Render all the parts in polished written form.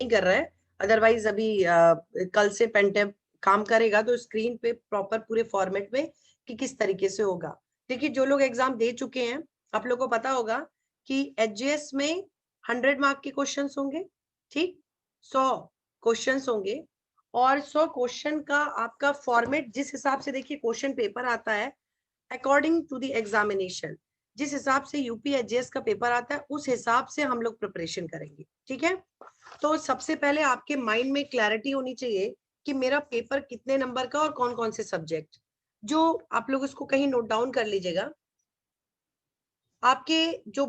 नहीं कर रहा है, अदरवाइज अभी कल से पेंटेब काम करेगा तो स्क्रीन पे प्रॉपर पूरे फॉर्मेट में कि किस तरीके से होगा। देखिए जो लोग एग्जाम दे चुके हैं, आप लोगों को पता होगा कि एचजीएस में 100 मार्क के क्वेश्चंस होंगे, ठीक, 100 क्वेश्चंस होंगे, और 100 क्वेश्चन का आपका फॉर्मेट जिस हिसाब से देखिए क्वेश्चन पेपर आता है अकॉर्डिंग टू द एग्जामिनेशन, जिस हिसाब से यूपी एचजीएस का पेपर आता है उस हिसाब से हम लोग प्रिपरेशन करेंगे, ठीक है। तो सबसे पहले आपके माइंड में क्लैरिटी होनी चाहिए कि मेरा पेपर कितने नंबर का और कौन कौन से सब्जेक्ट, जो आप लोग इसको कहीं नोट डाउन कर लीजिएगा। आपके जो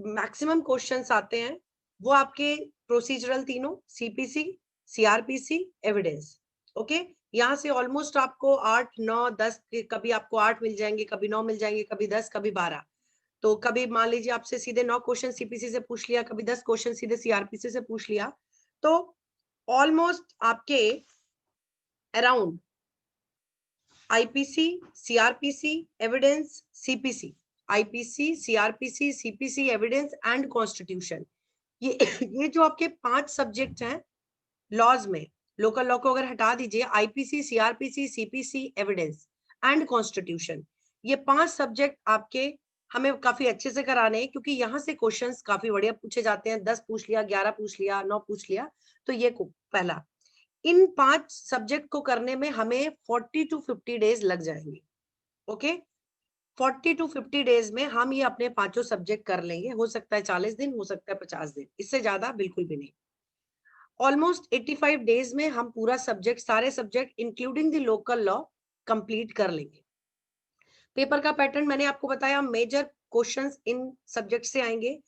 मैक्सिमम क्वेश्चंस आते हैं वो आपके प्रोसीजरल तीनों, सीपीसी, सीआरपीसी, एविडेंस, ओके। यहाँ से ऑलमोस्ट आपको 8, 9, 10, कभी आपको 8 मिल जाएंगे, कभी 9 मिल जाएंगे, कभी 10, कभी 12। तो कभी मान लीजिए आपसे सीधे 9 क्वेश्चन सीपीसी से पूछ लिया, कभी 10 क्वेश्चन सीधे सीआरपीसी से पूछ लिया, तो ऑलमोस्ट आपके around IPC, CrPC, evidence, CPC, IPC, CrPC, CPC, evidence and constitution, ये ये जो आपके 5 सब्जेक्ट हैं लॉज में, लोकल लॉ को अगर हटा दीजिए, IPC, CrPC, CPC, evidence and constitution, ये 5 सब्जेक्ट आपके हमें काफी अच्छे से कराने हैं, क्योंकि यहाँ से क्वेश्चंस काफी बढ़िया पूछे जाते हैं। 10 पूछ लिया, 11 पूछ लिया, 9 पूछ लिया, तो ये पहला, इन 5 सब्जेक्ट को करने में हमें 40 to 50 डेज लग जाएंगे, ओके। 40 to 50 डेज में हम ये अपने 5 सब्जेक्ट कर लेंगे, हो सकता है 40 दिन, हो सकता है 50 दिन, इससे ज्यादा बिल्कुल भी नहीं। ऑलमोस्ट 85 डेज में हम पूरा सब्जेक्ट, सारे subject including the local law complete कर लेंगे। पेपर का पैटर्न मैंने आपको बताया, मेजर क्वेश्चंस इन सब्जेक्ट से आएंगे।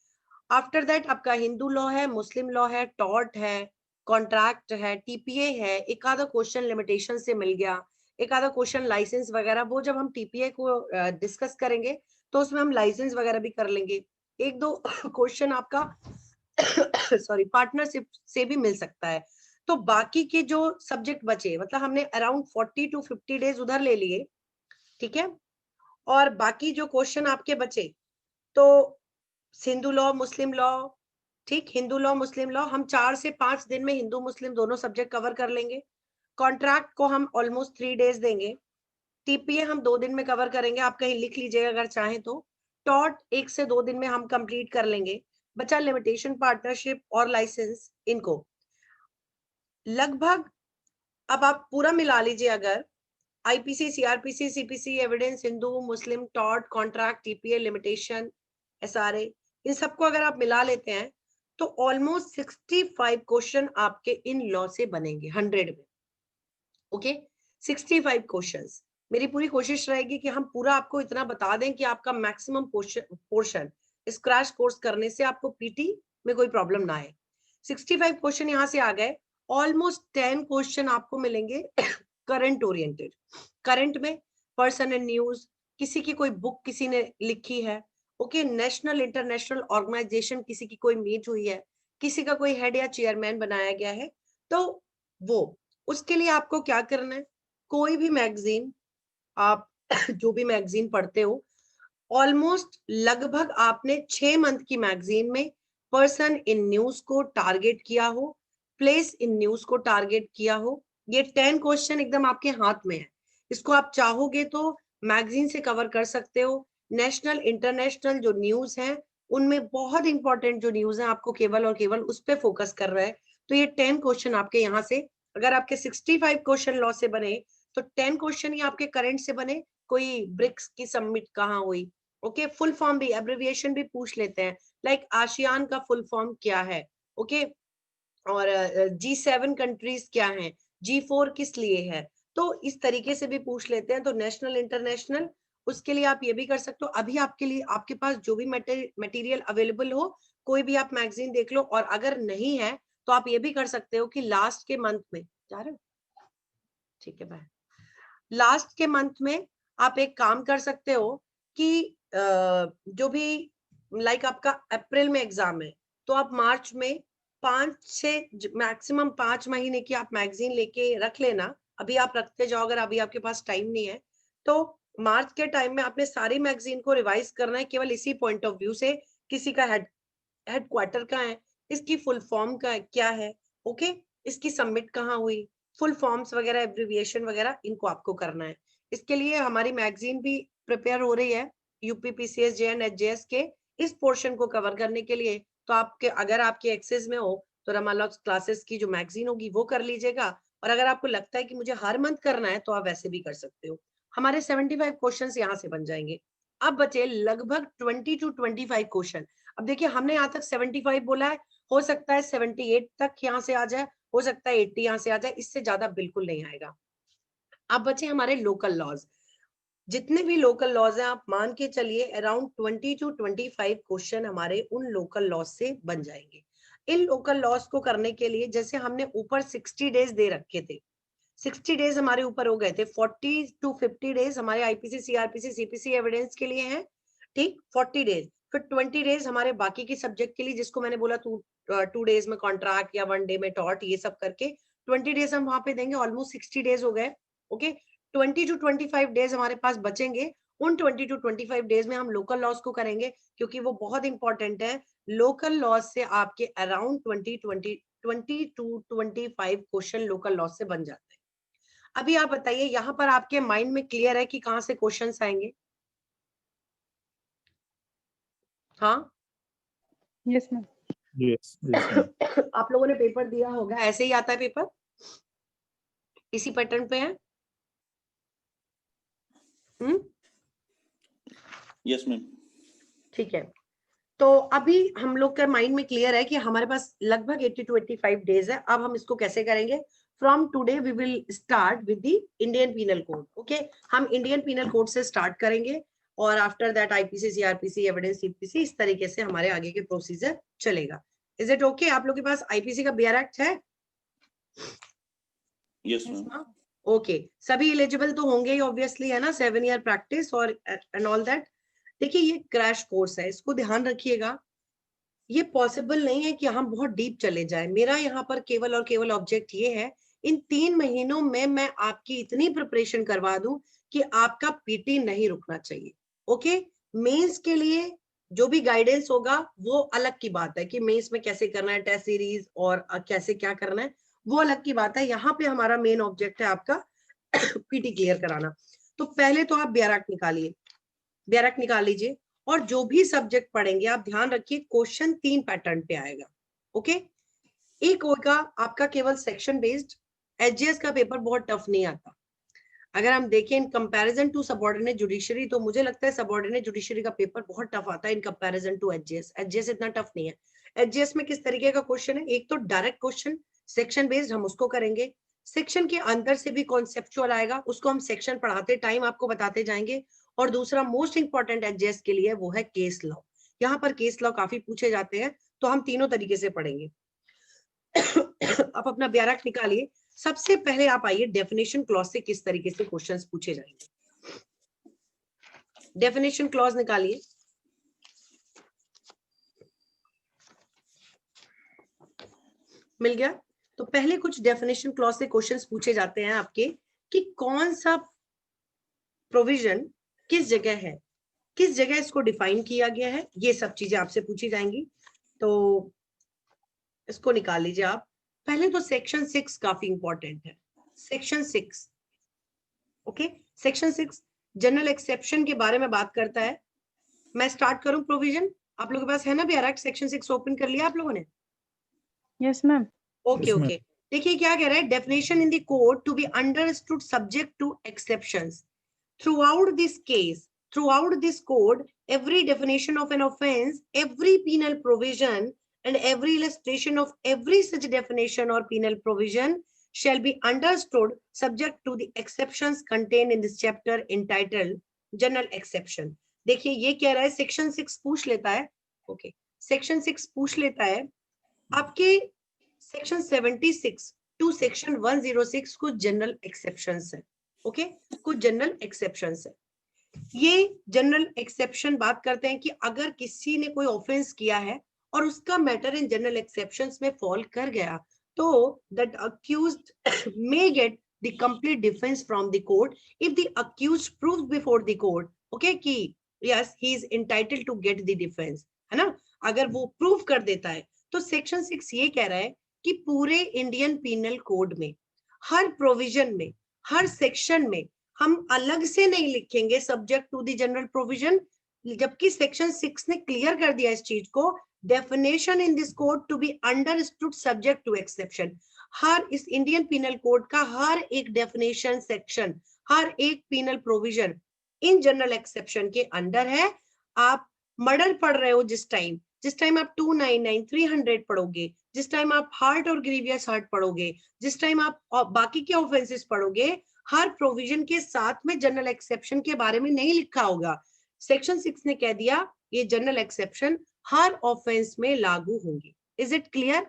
आफ्टर दैट आपका हिंदू लॉ है, मुस्लिम लॉ है, टॉर्ट है, कॉन्ट्रैक्ट है, टीपीए है, एक आधा क्वेश्चन लिमिटेशन से मिल गया, एक आधा क्वेश्चन लाइसेंस वगैरह, वो जब हम टीपीए को डिस्कस करेंगे तो उसमें हम लाइसेंस वगैरह भी कर लेंगे। एक दो क्वेश्चन आपका सॉरी पार्टनरशिप से भी मिल सकता है। तो बाकी के जो सब्जेक्ट बचे, मतलब हमने अराउंड 40 to 50 डेज उधर ले लिए, ठीक है। और बाकी जो क्वेश्चन आपके बचे, तो हिंदू लॉ, मुस्लिम लॉ, ठीक, हिंदू लॉ, मुस्लिम लॉ हम 4 से 5 दिन में हिंदू मुस्लिम दोनों सब्जेक्ट कवर कर लेंगे। कॉन्ट्रैक्ट को हम ऑलमोस्ट 3 डेज देंगे। टीपीए हम 2 दिन में कवर करेंगे, आप कहीं लिख लीजिएगा अगर चाहें तो। टॉट 1 से 2 दिन में हम कंप्लीट कर लेंगे। बचा लिमिटेशन, पार्टनरशिप और लाइसेंस, इनको लगभग, अब आप पूरा मिला लीजिए, अगर IPC, CrPC, CPC, evidence, Hindu Muslim, टॉट, कॉन्ट्रैक्ट, टीपीए, लिमिटेशन, एसआरए, इन सबको अगर आप मिला लेते हैं तो ऑलमोस्ट 65 क्वेश्चन आपके इन लॉ से बनेंगे 100 में, ओके। 65 क्वेश्चंस। मेरी पूरी कोशिश रहेगी कि हम पूरा आपको इतना बता दें कि आपका मैक्सिमम पोर्शन इस क्रैश कोर्स करने से आपको पीटी में कोई प्रॉब्लम ना आए। 65 क्वेश्चन यहाँ से आ गए। ऑलमोस्ट 10 क्वेश्चन आपको मिलेंगे करंट ओरिएंटेड। करंट में पर्सन एंड न्यूज, किसी की कोई बुक किसी ने लिखी है, ओके, नेशनल इंटरनेशनल ऑर्गेनाइजेशन किसी की कोई मीट हुई है, किसी का कोई हेड या चेयरमैन बनाया गया है, तो वो, उसके लिए आपको क्या करना है, कोई भी मैगजीन, आप जो भी मैगजीन पढ़ते हो, ऑलमोस्ट लगभग आपने 6 मंथ की मैगजीन में पर्सन इन न्यूज को टारगेट किया हो, प्लेस इन न्यूज को टारगेट किया हो। ये 10 क्वेश्चन एकदम आपके हाथ में है, इसको आप चाहोगे तो मैगजीन से कवर कर सकते हो। नेशनल इंटरनेशनल जो न्यूज है उनमें बहुत इंपॉर्टेंट जो न्यूज है आपको केवल और केवल उस पर फोकस कर रहा है। तो ये 10 क्वेश्चन आपके यहाँ से, अगर आपके 65 क्वेश्चन लॉ से बने तो 10 क्वेश्चन ही आपके करंट से बने। कोई ब्रिक्स की सबमिट कहाँ हुई, ओके, फुल फॉर्म भी, एब्रिविएशन भी पूछ लेते हैं, लाइक आसियान का फुल फॉर्म क्या है, ओके, और G7 कंट्रीज क्या हैं, G4 किस लिए है, तो इस तरीके से भी पूछ लेते हैं। तो नेशनल इंटरनेशनल, उसके लिए आप ये भी कर सकते हो। अभी आपके लिए आपके पास जो भी मटेरियल अवेलेबल हो, कोई भी आप मैगजीन देख लो, और अगर नहीं है तो आप ये भी कर सकते हो कि लास्ट के मंथ में, जा रहे हो, ठीक है, बाय, लास्ट के मंथ में आप एक काम कर सकते हो कि जो भी, लाइक आपका अप्रैल में एग्जाम है, तो आप मार्च में 5 से मैक्सिमम 5 महीने की आप मैगजीन लेके रख लेना। अभी आप रखते जाओ, अगर अभी आपके पास टाइम नहीं है तो मार्च के टाइम में आपने सारी मैगजीन को रिवाइज करना है, केवल इसी पॉइंट ऑफ व्यू से, किसी का हेडक्वार्टर का है, इसकी फुल फॉर्म का क्या है, ओके, इसकी सबमिट कहाँ हुई, फुल फॉर्म्स वगैरह, एब्रिविएशन वगैरह, इनको आपको करना है। इसके लिए हमारी मैगजीन भी प्रिपेयर हो रही है यूपी पीसीएस जेएन एचजेएस के इस पोर्शन को कवर करने के लिए। तो आपके अगर आपके एक्सेस में हो तो रमालॉक्स क्लासेस की जो मैगजीन होगी वो कर लीजिएगा, और अगर आपको लगता है कि मुझे हर मंथ करना है तो आप वैसे भी कर सकते हो। हमारे 75 क्वेश्चंस यहाँ से बन जाएंगे। अब बचे लगभग 20 to 25 क्वेश्चन। अब देखिए हमने यहाँ तक 75 बोला है, हो सकता है 78 तक यहाँ से आ जाए, हो सकता है 80 यहाँ से आ जाए, इससे ज्यादा बिल्कुल नहीं आएगा। अब बचे हमारे लोकल लॉज। जितने भी लोकल लॉज हैं आप मान के चलिए अराउंड 20 to 25 क्वेश्चन हमारे उन लोकल लॉज से बन जाएंगे। इन लोकल लॉज को करने के लिए जैसे हमने ऊपर 60 डेज दे रखे थे, 60 डेज हमारे ऊपर हो गए थे, 40 to 50 डेज हमारे आईपीसी सीआरपीसी सीपीसी एविडेंस के लिए हैं, ठीक, 40 डेज। फिर 20 डेज हमारे बाकी के सब्जेक्ट के लिए, जिसको मैंने बोला 2 डेज में कॉन्ट्रैक्ट या 1 डे में टॉट, ये सब करके 20 डेज हम वहां पे देंगे। ऑलमोस्ट 60 डेज हो गए। ओके, 20 to 25 डेज हमारे पास बचेंगे। उन 20 to 25 डेज में हम लोकल लॉस को करेंगे, क्योंकि वो बहुत इंपॉर्टेंट है। लोकल लॉस से आपके around 20 to 25 question local loss से बन जाते हैं। अभी आप बताइए यहाँ पर आपके माइंड में क्लियर है कि कहाँ से क्वेश्चंस आएंगे? हाँ, यस मैम। Yes ma'am. आप लोगों ने पेपर दिया होगा, ऐसे ही आता है पेपर, इसी पैटर्न पे है। Yes ma'am. ठीक है, तो अभी हम लोग का माइंड में क्लियर है कि हमारे पास लगभग 80 to 85 डेज है। अब हम इसको कैसे करेंगे? From today we will start with the Indian penal code. Okay, हम इंडियन पीनल कोड से स्टार्ट करेंगे और after that IPC CrPC evidence CPC, इस तरीके से हमारे आगे के प्रोसीजर चलेगा। Is it okay? आप लोग के पास आईपीसी का बीआर एक्ट है? Yes ma'am. ओके, सभी एलिजिबल तो होंगे ही ऑब्वियसली, है ना, 7 ईयर प्रैक्टिस और एंड ऑल दैट। देखिए ये क्रैश कोर्स है, इसको ध्यान रखिएगा। ये पॉसिबल नहीं है कि हम बहुत डीप चले जाएं। मेरा यहाँ पर केवल और केवल ऑब्जेक्ट ये है, इन 3 महीनों में मैं आपकी इतनी प्रिपरेशन करवा दूं कि आपका पीटी नहीं रुकना चाहिए। ओके, मेंस के लिए जो भी गाइडेंस होगा वो अलग की बात है कि मेंस में कैसे करना है, टेस्ट सीरीज और कैसे क्या करना है, वो अलग की बात है। यहाँ पे हमारा मेन ऑब्जेक्ट है आपका पीटी क्लियर कराना। तो पहले तो आप ब्यारक निकालिए, ब्यारक निकाल लीजिए, और जो भी सब्जेक्ट पढ़ेंगे आप ध्यान रखिए क्वेश्चन 3 पैटर्न पे आएगा। ओके, एक होगा आपका केवल सेक्शन बेस्ड। एचजीएस का पेपर बहुत टफ नहीं आता। अगर हम देखें in comparison to subordinate judiciary, तो मुझे लगता है सबऑर्डिनेट जुडिशरी का पेपर बहुत टफ आता है in comparison to HGS. HGS इतना टफ नहीं है। एचजीएस में किस तरीके का क्वेश्चन है? एक तो डायरेक्ट क्वेश्चन सेक्शन बेस्ड, हम उसको करेंगे। सेक्शन के अंदर से भी कॉन्सेप्चुअल आएगा, उसको हम सेक्शन पढ़ाते टाइम आपको बताते जाएंगे। और दूसरा मोस्ट इंपॉर्टेंट एचजीएस के लिए वो है केस लॉ। यहाँ पर केस लॉ काफी पूछे जाते हैं, तो हम तीनों तरीके से पढ़ेंगे। आप अपना ब्यारक निकालिए। सबसे पहले आप आइए डेफिनेशन क्लॉज से किस तरीके से क्वेश्चंस पूछे जाएंगे। डेफिनेशन क्लॉज निकालिए। मिल गया? तो पहले कुछ डेफिनेशन क्लॉज से क्वेश्चंस पूछे जाते हैं आपके कि कौन सा प्रोविजन किस जगह है, किस जगह इसको डिफाइन किया गया है, ये सब चीजें आपसे पूछी जाएंगी। तो इसको निकाल लीजिए आप। पहले तो सेक्शन 6 काफी इंपॉर्टेंट है। Section 6, okay, section 6 general exception के बारे में बात करता है। मैं स्टार्ट करूं प्रोविजन? आप लोगों के पास है ना ब्यारक? सेक्शन 6 ओपन कर लिया आप लोगों ने? Yes ma'am. ओके ओके, देखिए क्या कह रहा है। Definition in the code to be understood subject to exceptions throughout this case, throughout this code, every definition of an offense, every penal provision, and every illustration of every such definition or penal provision shall be understood subject to the exceptions contained in this chapter entitled general exception. देखिए ये कह रहा है section 6 पूछ लेता है। Okay, section 6 पूछ लेता है आपके सेक्शन 76 टू सेक्शन 106 कुछ जनरल एक्सेप्शंस है। ओके, कुछ जनरल एक्सेप्शंस है। ये जनरल एक्सेप्शन बात करते हैं कि अगर किसी ने कोई ऑफेंस किया है और उसका मैटर इन जनरल एक्सेप्शंस में फॉल कर गया, तो that accused may get the complete defence from the court if the accused proves before the court, okay, कि yes he is entitled to get the defence, है ना, अगर वो prove कर देता है। तो सेक्शन 6 ये कह रहा है कि पूरे इंडियन पीनल कोड में हर प्रोविजन में, हर सेक्शन में हम अलग से नहीं लिखेंगे subject to the general provision, जबकि सेक्शन 6 ने क्लियर कर दिया इस चीज को, definition in this code to be understood subject to exception. हर इस इंडियन पीनल कोड का हर एक डेफिनेशन सेक्शन, हर एक penal provision in general exception के अंडर है। आप मर्डर पढ़ रहे हो जिस टाइम आप 299 300 पढ़ोगे, जिस टाइम आप हार्ट और ग्रीवियस हार्ट पढ़ोगे, जिस टाइम आप बाकी के ऑफेंसेस पढ़ोगे, हर प्रोविजन के साथ में जनरल एक्सेप्शन के बारे में नहीं लिखा होगा। सेक्शन 6 ने कह दिया ये जनरल एक्सेप्शन हर ऑफेंस में लागू होंगे। Is it clear?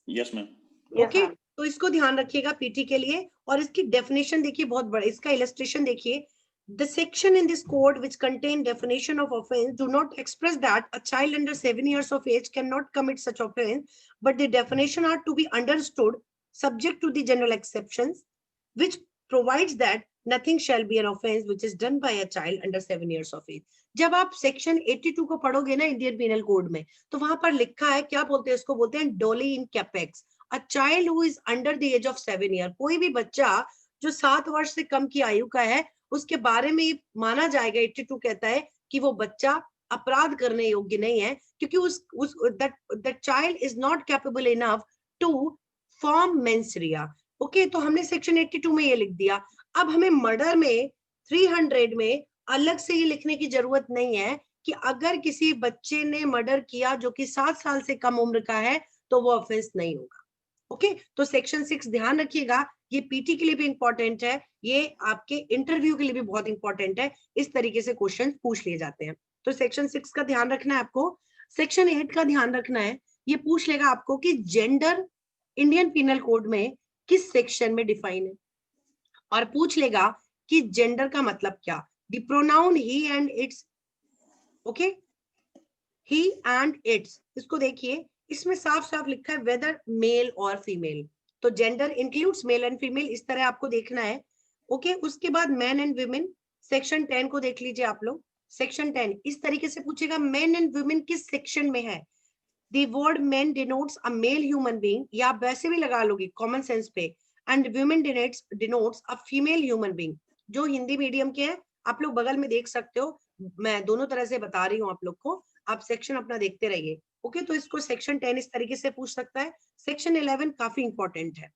Yes ma'am. Okay, तो इसको ध्यान रखिएगा पीटी के लिए। और इसकी डेफिनेशन देखिए बहुत बड़ा, इसका इलस्ट्रेशन देखिए। The section in this code which contain definition of offense do not express that a child under 7 years of age cannot commit such offense, but the definition are to be understood subject to the general exceptions, which provides that nothing shall be an offense which is done by a child under 7 years of age. जब आप section 82 को पढ़ोगे ना Indian penal code में, तो वहां पर लिखा है, क्या बोलते हैं इसको, बोलते हैं doli incapax, a child who is under the age of 7 year. कोई भी बच्चा जो 7 वर्ष से कम की आयु का है, उसके बारे में ये माना जाएगा, 82 कहता है कि वो बच्चा अपराध करने योग्य नहीं है, क्योंकि that child is not capable enough to form menstruation। Okay, तो हमने सेक्शन 82 में ये लिख दिया। अब हमें मर्डर में 300 में अलग से ये लिखने की जरूरत नहीं है कि अगर किसी बच्चे ने मर्डर किया जो कि 7 साल से कम उम्र का है तो वो ऑफेंस नहीं होगा। ओके, तो सेक्शन 6 ध्यान रखिएगा, ये पीटी के लिए भी इंपॉर्टेंट है, ये आपके इंटरव्यू के लिए भी बहुत इंपॉर्टेंट है। इस तरीके से क्वेश्चन पूछ लिए जाते हैं। तो सेक्शन 6 का ध्यान रखना है आपको। सेक्शन 8 का ध्यान रखना है, ये पूछ लेगा आपको कि जेंडर इंडियन पीनल कोड में किस सेक्शन में डिफाइन है, और पूछ लेगा कि जेंडर का मतलब क्या। The pronoun he and it's, okay, he and it's, इसको देखिए, इसमें साफ साफ लिखा है वेदर मेल और फीमेल, तो gender includes male and female, इस तरह आपको देखना है। ओके, उसके बाद मैन एंड वुमेन, सेक्शन 10 को देख लीजिए आप लोग। सेक्शन 10 इस तरीके से पूछेगा, मैन एंड वुमेन किस सेक्शन में है। The word man denotes a male human being, या आप वैसे भी लगा लोगे कॉमन सेंस पे, and women denotes a female human being. जो हिंदी मीडियम के हैं आप लोग बगल में देख सकते हो, मैं दोनों तरह से बता रही हूँ आप लोग को, आप सेक्शन अपना देखते रहिए। ओके, तो इसको सेक्शन 10 इस तरीके से पूछ सकता है। सेक्शन 11 काफी इंपॉर्टेंट है।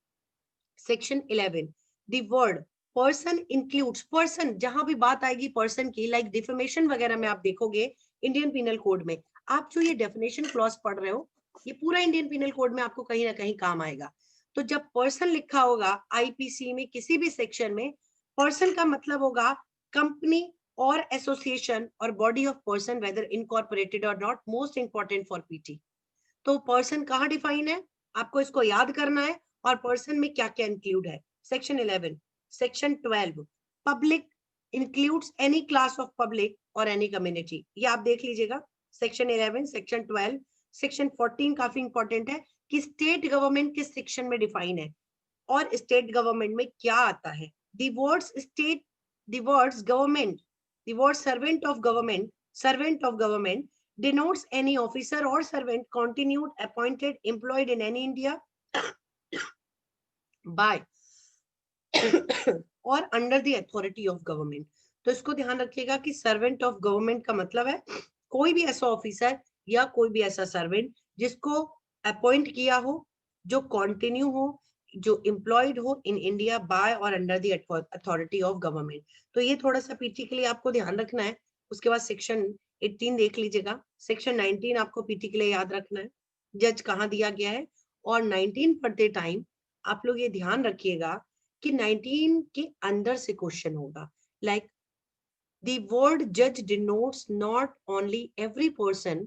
Section 11, the word person includes, person जहां भी बात आएगी पर्सन की, लाइक डिफेमेशन वगैरह में आप देखोगे इंडियन पीनल कोड में, आप जो ये डेफिनेशन क्लॉज पढ़ रहे हो, ये पूरा इंडियन पीनल कोड में आपको कहीं ना कहीं काम आएगा। तो जब पर्सन लिखा होगा आईपीसी में किसी भी सेक्शन में, पर्सन का मतलब होगा कंपनी और एसोसिएशन और body of person, whether incorporated or not, most important for PT. तो पर्सन कहाँ डिफाइन है, आपको इसको याद करना है, और पर्सन में क्या क्या इंक्लूड है। Section 11, section 12, public includes any class of public और एनी कम्युनिटी, ये आप देख लीजिएगा। सेक्शन 11, सेक्शन 12, सेक्शन 14 काफी इंपॉर्टेंट है कि स्टेट गवर्नमेंट किस सेक्शन में डिफाइन है और स्टेट गवर्नमेंट में क्या आता है। The words state, the words government, the word servant of government denotes any officer or servant continued, appointed, employed in any India by or under the authority of government। तो इसको ध्यान रखिएगा कि servant of government का मतलब है कोई भी ऐसा ऑफिसर या कोई भी ऐसा सर्वेंट जिसको अपॉइंट किया हो, जो कंटिन्यू हो, जो एम्प्लॉयड हो इन इंडिया बाय और under the authority of government. तो ये थोड़ा सा पीटी के लिए आपको ध्यान रखना है। उसके बाद सेक्शन 18 देख लीजिएगा। सेक्शन 19 आपको पीटी के लिए याद रखना है, जज कहाँ दिया गया है। और 19 पढ़ते टाइम आप लोग ये ध्यान रखिएगा कि 19 के अंदर से क्वेश्चन होगा, लाइक द वर्ड जज denotes not only every person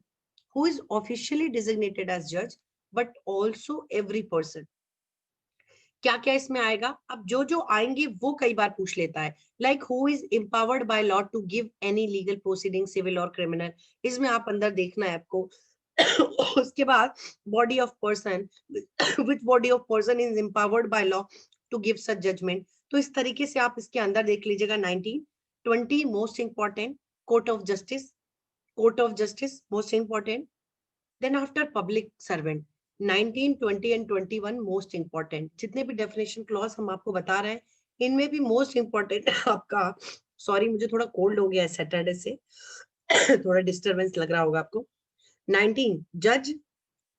who is officially designated as judge but also every person। क्या क्या इसमें आएगा, अब जो जो आएंगे वो कई बार पूछ लेता है, like who is empowered by law to give any legal proceeding civil और क्रिमिनल, इसमें आप अंदर देखना है आपको। उसके बाद body of person, which body of person is empowered by law to give such judgement. तो इस तरीके से आप इसके अंदर देख लीजिएगा। 19, 20 most important, court of justice most important. Then after public servant, 19, 20 and 21 most important. जितने भी डेफिनेशन क्लॉज हम आपको बता रहे हैं इनमें भी मोस्ट इंपॉर्टेंट आपका, सॉरी मुझे थोड़ा कोल्ड हो गया है सैटरडे से थोड़ा डिस्टरबेंस लग रहा होगा आपको। 19 जज,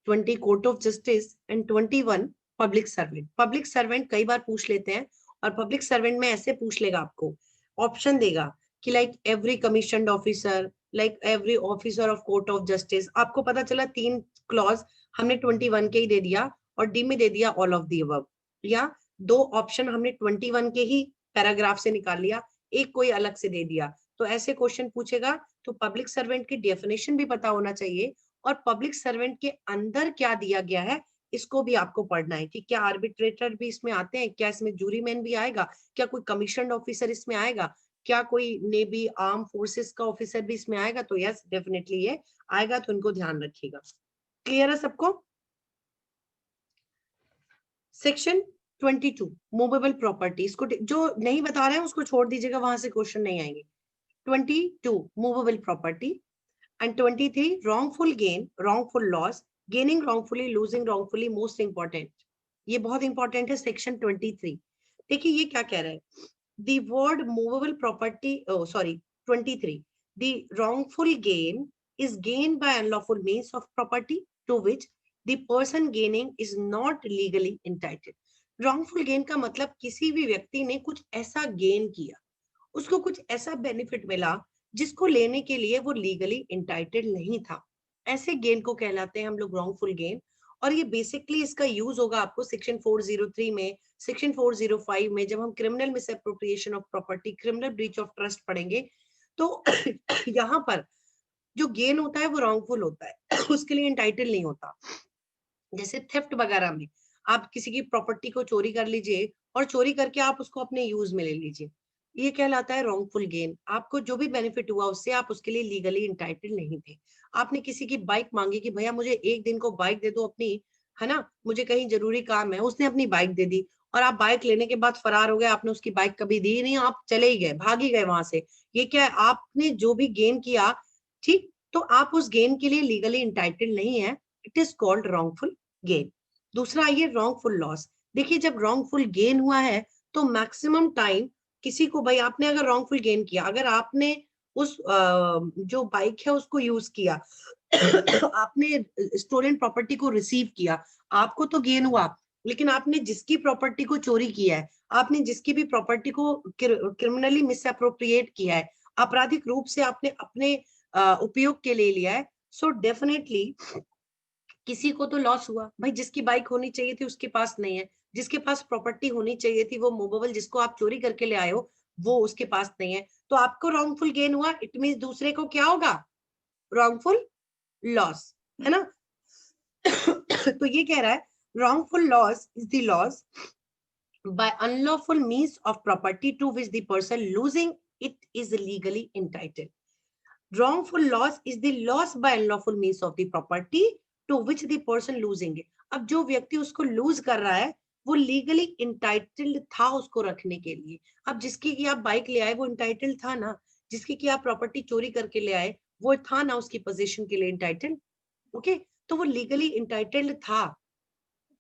20 court of justice and 21 public servant. Public servant कई बार पूछ लेते हैं, और पब्लिक सर्वेंट में ऐसे पूछ लेगा आपको, ऑप्शन देगा कि like every commissioned officer, like every officer of court of justice. आपको पता चला 3 क्लॉज हमने 21 के ही दे दिया और डी में दे दिया ऑल ऑफ दी अबव, या 2 ऑप्शन हमने 21 के ही पैराग्राफ से निकाल लिया, एक कोई अलग से दे दिया। तो ऐसे क्वेश्चन पूछेगा, तो पब्लिक सर्वेंट की डेफिनेशन भी पता होना चाहिए, और पब्लिक सर्वेंट के अंदर क्या दिया गया है इसको भी आपको पढ़ना है कि क्या आर्बिट्रेटर भी इसमें आते हैं, क्या इसमें जूरीमैन भी आएगा, क्या कोई कमीशन्ड ऑफिसर इसमें आएगा, क्या कोई नेवी आर्म फोर्सेस का ऑफिसर भी इसमें आएगा। तो यस डेफिनेटली ये आएगा, तो इनको ध्यान रखिएगा। क्लियर है सबको? सेक्शन 22 मूवेबल प्रॉपर्टी, इसको जो नहीं बता रहे हैं उसको छोड़ दीजिएगा, वहां से क्वेश्चन नहीं आएंगे। 22 movable property and 23 wrongful gain, wrongful loss, gaining wrongfully, losing wrongfully, most important। ये बहुत इंपॉर्टेंट है सेक्शन 23। देखिए ये क्या कह रहा है, the word movable property, oh sorry 23, the wrongful gain is gained by unlawful means of property to which the person gaining is not legally entitled। wrongful gain का मतलब किसी भी व्यक्ति ने कुछ ऐसा गेन किया, उसको कुछ ऐसा बेनिफिट मिला जिसको लेने के लिए वो लीगली इंटाइटेड नहीं था, ऐसे गेन को कहलाते हैं हम लोग रॉन्गफुल गेन। और ये बेसिकली इसका यूज होगा आपको सेक्शन 403 में, सेक्शन 405 में, जब हम criminal misappropriation of property, criminal breach of trust पढ़ेंगे, तो यहाँ पर जो गेन होता है वो रॉन्गफुल होता है उसके लिए इंटाइटल नहीं होता। जैसे थेफ्ट वगैरह में आप किसी की प्रॉपर्टी को चोरी कर लीजिए और चोरी करके आप उसको अपने यूज में ले लीजिए, ये कहलाता है रॉन्गफुल गेन। आपको जो भी बेनिफिट हुआ उससे आप उसके लिए लीगली इंटाइटल नहीं थे। आपने किसी की बाइक मांगी कि भैया मुझे एक दिन को बाइक दे दो अपनी, है ना, मुझे कहीं जरूरी काम है, उसने अपनी बाइक दे दी और आप बाइक लेने के बाद फरार हो गए, आपने उसकी बाइक कभी दी नहीं, आप चले ही गए, भाग ही गए वहां से। ये क्या है, आपने जो भी गेन किया, ठीक, तो आप उस गेन के लिए लीगली इंटाइटल नहीं है, it is called wrongful gain. दूसरा आइए रॉन्गफुल लॉस। देखिए जब रॉन्गफुल गेन हुआ है तो मैक्सिमम टाइम किसी को, भाई आपने अगर रॉन्गफुल गेन किया, अगर आपने उस जो बाइक है उसको यूज किया आपने स्टोलन प्रॉपर्टी को रिसीव किया, आपको तो गेन हुआ, लेकिन आपने जिसकी प्रॉपर्टी को चोरी किया है, आपने जिसकी भी प्रॉपर्टी को क्रिमिनली मिसअप्रोप्रिएट किया है, आपराधिक रूप से आपने अपने उपयोग के लिए लिया है, सो डेफिनेटली किसी को तो लॉस हुआ। भाई जिसकी बाइक होनी चाहिए थी उसके पास नहीं है, जिसके पास प्रॉपर्टी होनी चाहिए थी वो मूवेबल जिसको आप चोरी करके ले आए हो वो उसके पास नहीं है, तो आपको रॉन्गफुल गेन हुआ, इट मींस दूसरे को क्या होगा, रॉन्गफुल लॉस, है ना। तो ये कह रहा है wrongful loss is the loss by unlawful means of property to which the person losing it is legally entitled। wrongful loss is the loss by unlawful means of the property to which the person losing it। अब जो व्यक्ति उसको loose कर रहा है वो legally entitled था उसको रखने के लिए। अब जिसकी की आप बाइक ले आए वो इंटाइटल्ड था ना, जिसकी की आप प्रॉपर्टी चोरी करके ले आए वो था ना उसकी पोजीशन के लिए इंटाइटल्ड, ओके, तो वो लीगली इंटाइटल्ड था,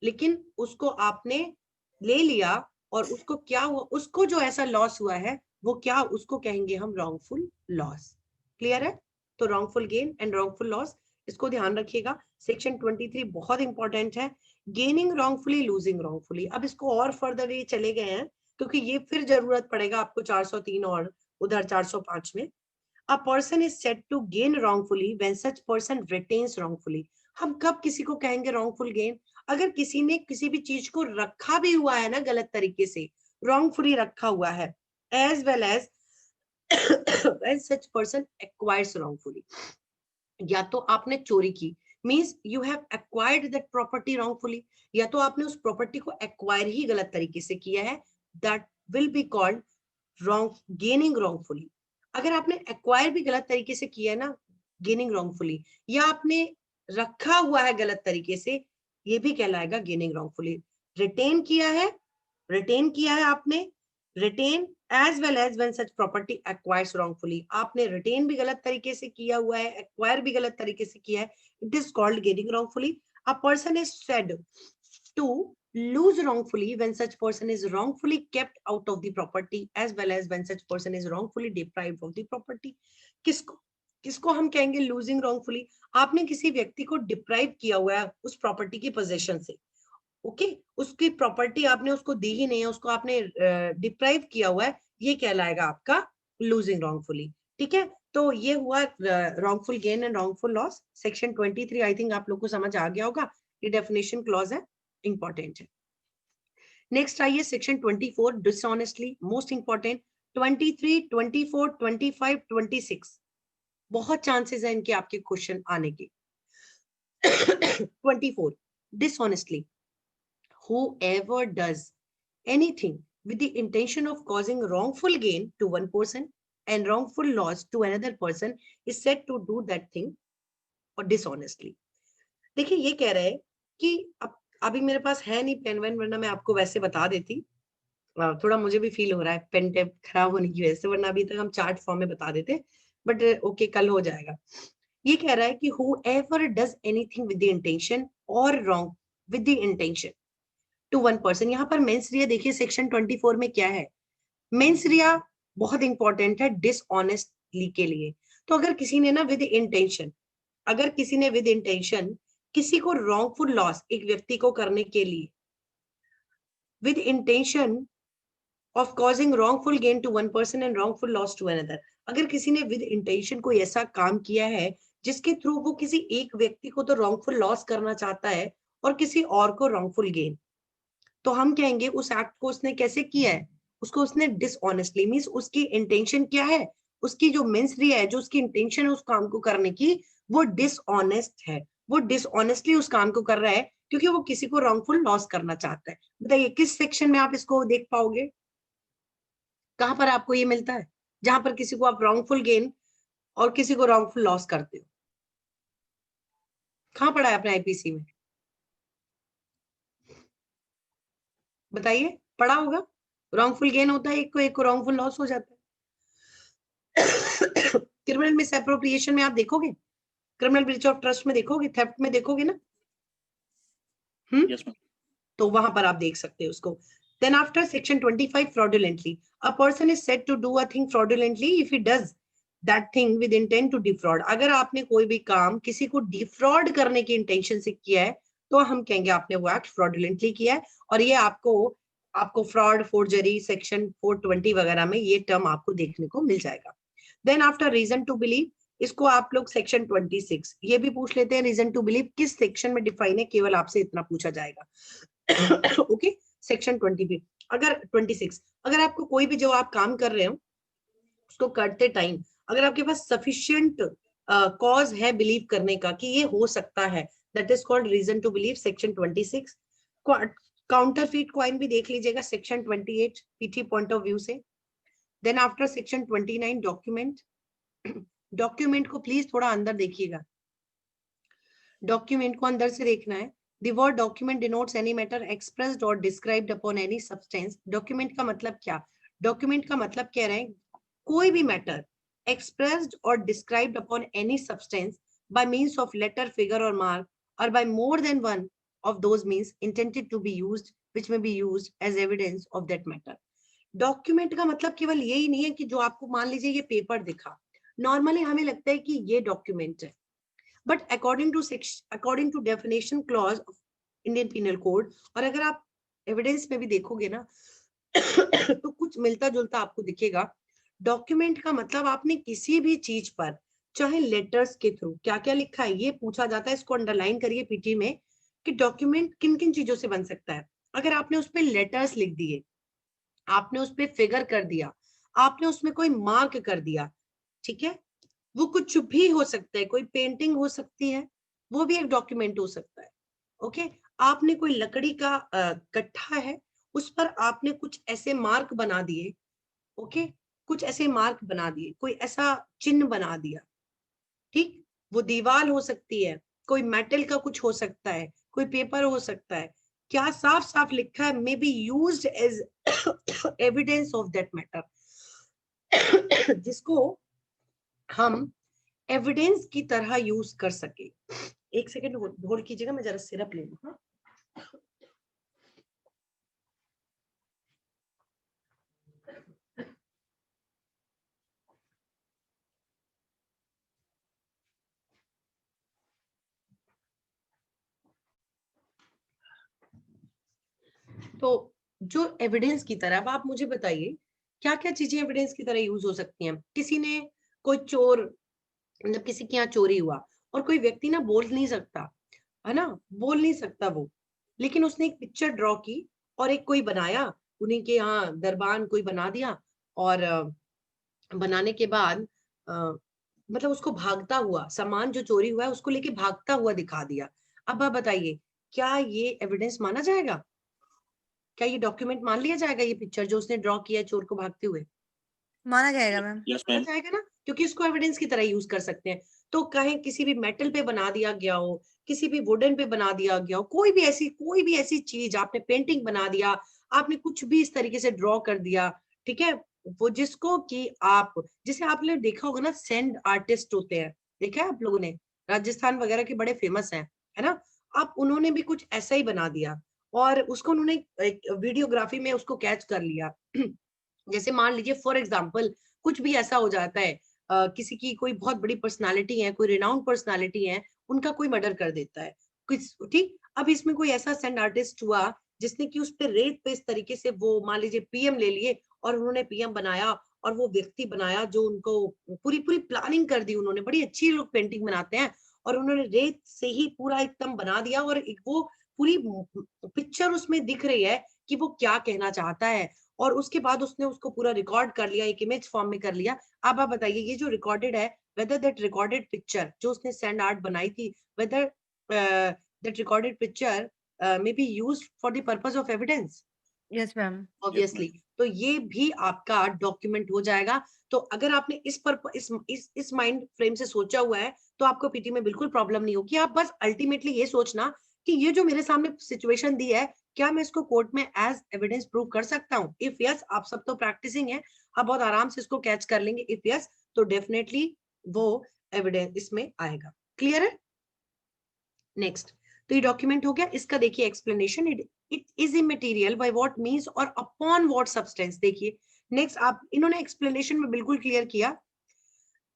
लेकिन उसको आपने ले लिया और उसको क्या हुआ, उसको जो ऐसा लॉस हुआ है वो क्या, उसको कहेंगे हम रॉन्गफुल लॉस। क्लियर है? तो wrongful gain and wrongful loss, इसको ध्यान रखिएगा। सेक्शन 23 बहुत इंपॉर्टेंट है, गेनिंग रॉन्गफुली, लूजिंग रॉन्गफुली। अब इसको और फर्दर ये चले गए हैं क्योंकि ये फिर जरूरत पड़ेगा आपको 403 और उधर 405 में। A person is said to gain wrongfully when such person retains wrongfully। हम कब किसी को कहेंगे wrongful gain? अगर किसी ने किसी भी चीज को रखा भी हुआ है ना गलत तरीके से, wrongfully रखा हुआ है, as well as when such person acquires wrongfully। या तो आपने चोरी की, means you have acquired that property wrongfully, या तो आपने उस प्रॉपर्टी को एक्वायर ही गलत तरीके से किया है, that will be called wrong gaining wrongfully। अगर आपने एक्वायर भी गलत तरीके से किया है ना, गेनिंग wrongfully, या आपने रखा हुआ है गलत तरीके से, ये भी कहलाएगा गेनिंग wrongfully। रिटेन किया है, रिटेन किया है आपने, retain as well as when such property acquires wrongfully। आपने रिटेन भी गलत तरीके से किया हुआ है, एक्वायर भी गलत तरीके से किया है, it is called gaining wrongfully। A person is said to lose wrongfully when such person is wrongfully kept out of the property as well as when such person is wrongfully deprived of the property. किसको किसको हम कहेंगे losing wrongfully? आपने किसी व्यक्ति को deprive किया हुआ है उस प्रॉपर्टी की पोजेशन से, ओके उसकी प्रॉपर्टी आपने उसको दी ही नहीं है, उसको आपने डिप्राइव किया हुआ है, ये कहलाएगा आपका लूजिंग रॉन्गफुली। ठीक है, तो ये हुआ wrongful gain and wrongful loss. Section 23 I think आप लोग को समझ आ गया होगा, ये डेफिनेशन क्लॉज है, इंपॉर्टेंट है। नेक्स्ट आइए सेक्शन 24 डिसऑनेस्टली, मोस्ट इंपॉर्टेंट। 23, 24, 25, 26 बहुत चांसेस है इनके आपके क्वेश्चन आने के। 24 dishonestly, whoever does anything with the intention of causing wrongful gain to one person and wrongful loss to another person is said to do that thing or dishonestly। देखिए ये कह रहा है कि अब अभी मेरे पास है नहीं पेन वेन, वरना मैं आपको वैसे बता देती। थोड़ा मुझे भी फील हो रहा है पेन टेप खराब होने की वजह से, वरना अभी तक हम चार्ट फॉर्म में बता देते, बट ओके कल हो जाएगा। ये कह रहा है कि whoever does anything with the intention or wrong with the intention to one person. यहाँ पर मेंस रिया देखिए सेक्शन 24 में क्या है, मेंस रिया बहुत इंपॉर्टेंट है डिसऑनेस्टली के लिए। तो अगर किसी ने ना विद इंटेंशन, अगर किसी ने विद इंटेंशन किसी को रॉन्गफुल लॉस, एक व्यक्ति को करने के लिए with intention of causing wrongful gain to one person and wrongful loss to another, अगर किसी ने विद इंटेंशन कोई ऐसा काम किया है जिसके थ्रू वो किसी एक व्यक्ति को तो रॉन्गफुल लॉस करना चाहता है और किसी और को रॉन्गफुल गेन, तो हम कहेंगे उस एक्ट को उसने कैसे किया है, उसको उसने डिसऑनेस्टली, मींस उसकी इंटेंशन क्या है, उसकी जो मेंस रिया है, जो उसकी इंटेंशन है उस काम को करने की, वो डिसऑनेस्ट है, वो डिसऑनेस्टली उस काम को कर रहा है क्योंकि वो किसी को रॉन्गफुल लॉस करना चाहता है। बताइए किस सेक्शन में आप इसको देख पाओगे, कहां पर आपको ये मिलता है जहां पर किसी को आप रॉन्गफुल गेन और किसी को रॉन्गफुल लॉस करते हो? कहां पढ़ा है अपने आईपीसी में, बताइए, पढ़ा होगा। रॉन्गफुल गेन होता है एक को रॉन्गफुल लॉस हो जाता है। क्रिमिनल मिस एप्रोप्रिएशन में आप देखोगे, क्रिमिनल ब्रीच ऑफ ट्रस्ट में देखोगे, थेफ्ट में देखोगे ना। Yes, ma'am. तो वहां पर आप देख सकते हैं उसको। Then after section 25 fraudulently, a person is said to do a thing fraudulently if he does that thing with intent to defraud। अगर आपने कोई भी काम किसी को डिफ्रॉड करने की इंटेंशन से किया है तो हम कहेंगे आपने वो एक्ट फ्रॉडुलेंटली किया है, और ये आपको फ्रॉड, फोर्जरी, सेक्शन 420 वगैरह में ये टर्म आपको देखने को मिल जाएगा। Then after reason to believe, इसको आप लोग सेक्शन 26 ये भी पूछ लेते हैं, रीजन टू बिलीव किस सेक्शन में डिफाइन है, केवल आपसे इतना पूछा जाएगा। ओके, सेक्शन 20 अगर 26 अगर आपको कोई भी जो आप काम कर रहे हो उसको करते टाइम अगर आपके पास सफिशिएंट कॉज है बिलीव करने का कि ये हो सकता है, that is called reason to believe, section 26। Counterfeit coin भी देख लीजिएगा section 28 PT point of view से। Then after section 29 document, document को प्लीज थोड़ा अंदर देखिएगा, डॉक्यूमेंट को अंदर से देखना है। The word document denotes any matter expressed or described upon any substance। Document का मतलब क्या, डॉक्यूमेंट का मतलब कह रहे हैं कोई भी matter expressed or described upon any substance by means of letter, figure or mark or by more than one of those means intended to be used which may be used as evidence of that matter। Document का मतलब केवल यही नहीं है कि जो आपको मान लीजिए ये पेपर दिखा, नॉर्मली हमें लगता है कि ये डॉक्यूमेंट है, but according to definition clause of Indian penal code, और अगर आप एविडेंस में भी देखोगे ना तो कुछ मिलता जुलता आपको दिखेगा। डॉक्यूमेंट का मतलब आपने किसी भी चीज पर, चाहे लेटर्स के थ्रू, क्या क्या लिखा है ये पूछा जाता है, इसको अंडरलाइन करिए पीटी में कि डॉक्यूमेंट किन किन चीजों से बन सकता है। अगर आपने उस पर लेटर्स लिख दिए, आपने उस पर फिगर कर दिया, आपने उसमें कोई मार्क कर दिया, ठीक है, वो कुछ भी हो सकता है, कोई पेंटिंग हो सकती है, वो भी एक डॉक्यूमेंट हो सकता है। ओके, आपने कोई लकड़ी का गट्ठा है, उस पर आपने कुछ ऐसे मार्क बना दिए, ओके, कुछ ऐसे मार्क बना दिए, कोई ऐसा चिन्ह बना दिया, ठीक, वो दीवार हो सकती है, कोई मेटल का कुछ हो सकता है, कोई पेपर हो सकता है, क्या साफ साफ लिखा है, may be used as evidence of that matter, जिसको हम एविडेंस की तरह यूज कर सके। एक सेकेंड होल्ड कीजिएगा, मैं जरा सिरप ले लूं। हाँ? तो जो एविडेंस की तरह, अब आप मुझे बताइए क्या क्या चीजें एविडेंस की तरह यूज हो सकती हैं। किसी ने, कोई चोर, मतलब किसी के यहाँ चोरी हुआ और कोई व्यक्ति ना बोल नहीं सकता, है ना, बोल नहीं सकता वो, लेकिन उसने एक पिक्चर ड्रॉ की और एक कोई बनाया, उन्हीं के यहाँ दरबान कोई बना दिया, और बनाने के बाद मतलब उसको भागता हुआ, सामान जो चोरी हुआ है उसको लेके भागता हुआ दिखा दिया। अब आप बताइए क्या ये एविडेंस माना जाएगा? क्या ये डॉक्यूमेंट मान लिया जाएगा, ये पिक्चर जो उसने ड्रॉ किया है चोर को भागते हुए? माना जाएगा मैम। Yes, माना ma'am. जाएगा ना, क्योंकि इसको एविडेंस की तरह यूज कर सकते हैं। तो कहीं किसी भी मेटल पे बना दिया गया हो, किसी भी वुडन पे बना दिया गया हो, कोई भी ऐसी चीज, आपने पेंटिंग बना दिया, आपने कुछ भी इस तरीके से ड्रॉ कर दिया, ठीक है, वो जिसको कि आप, जिसे आपने देखा होगा ना, सैंड आर्टिस्ट होते हैं, देखा है आप लोगों ने, राजस्थान वगैरह के बड़े फेमस हैं, है ना। आप, उन्होंने भी कुछ ऐसा ही बना दिया और उसको उन्होंने एक वीडियोग्राफी में उसको कैच कर लिया। जैसे मान लीजिए फॉर एग्जाम्पल कुछ भी ऐसा हो जाता है, किसी की कोई बहुत बड़ी पर्सनालिटी है, कोई रिनाउंड पर्सनालिटी है, उनका कोई मर्डर कर देता है कुछ, ठीक। अब इसमें कोई ऐसा सैंड आर्टिस्ट हुआ जिसने कि उस पे रेत पे इस तरीके से, वो मान लीजिए पीएम ले लिए और उन्होंने पीएम बनाया और वो व्यक्ति बनाया जो उनको पूरी पूरी प्लानिंग कर दी उन्होंने, बड़ी अच्छी लोग पेंटिंग बनाते हैं, और उन्होंने रेत से ही पूरा एकदम बना दिया, और एक वो पूरी पिक्चर उसमें दिख रही है कि वो क्या कहना चाहता है, और उसके बाद उसने उसको पूरा रिकॉर्ड कर लिया, एक इमेज फॉर्म में कर लिया। अब आप बताइए ये जो रिकॉर्डेड है, वेदर दैट रिकॉर्डेड पिक्चर जो उसने सैंड आर्ट बनाई थी, whether that recorded picture may be used for the purpose of evidence, yes ma'am. Obviously. तो ये भी आपका डॉक्यूमेंट हो जाएगा। तो अगर आपने इस माइंड फ्रेम से सोचा हुआ है तो आपको पीटी में बिल्कुल प्रॉब्लम नहीं होगी। आप बस अल्टीमेटली ये सोचना कि ये जो मेरे सामने सिचुएशन दी है, क्या मैं इसको कोर्ट में एज एविडेंस प्रूव कर सकता हूँ? इफ यस, आप सब तो प्रैक्टिसिंग है, आप बहुत आराम से इसको कैच कर लेंगे। इफ यस, तो डेफिनेटली वो एविडेंस इसमें आएगा। क्लियर है? नेक्स्ट, तो ये डॉक्यूमेंट हो गया। इसका देखिए explanation, it is immaterial by what means और अपॉन व्हाट सब्सटेंस। देखिए नेक्स्ट, आप, इन्होंने एक्सप्लेनेशन में बिल्कुल क्लियर किया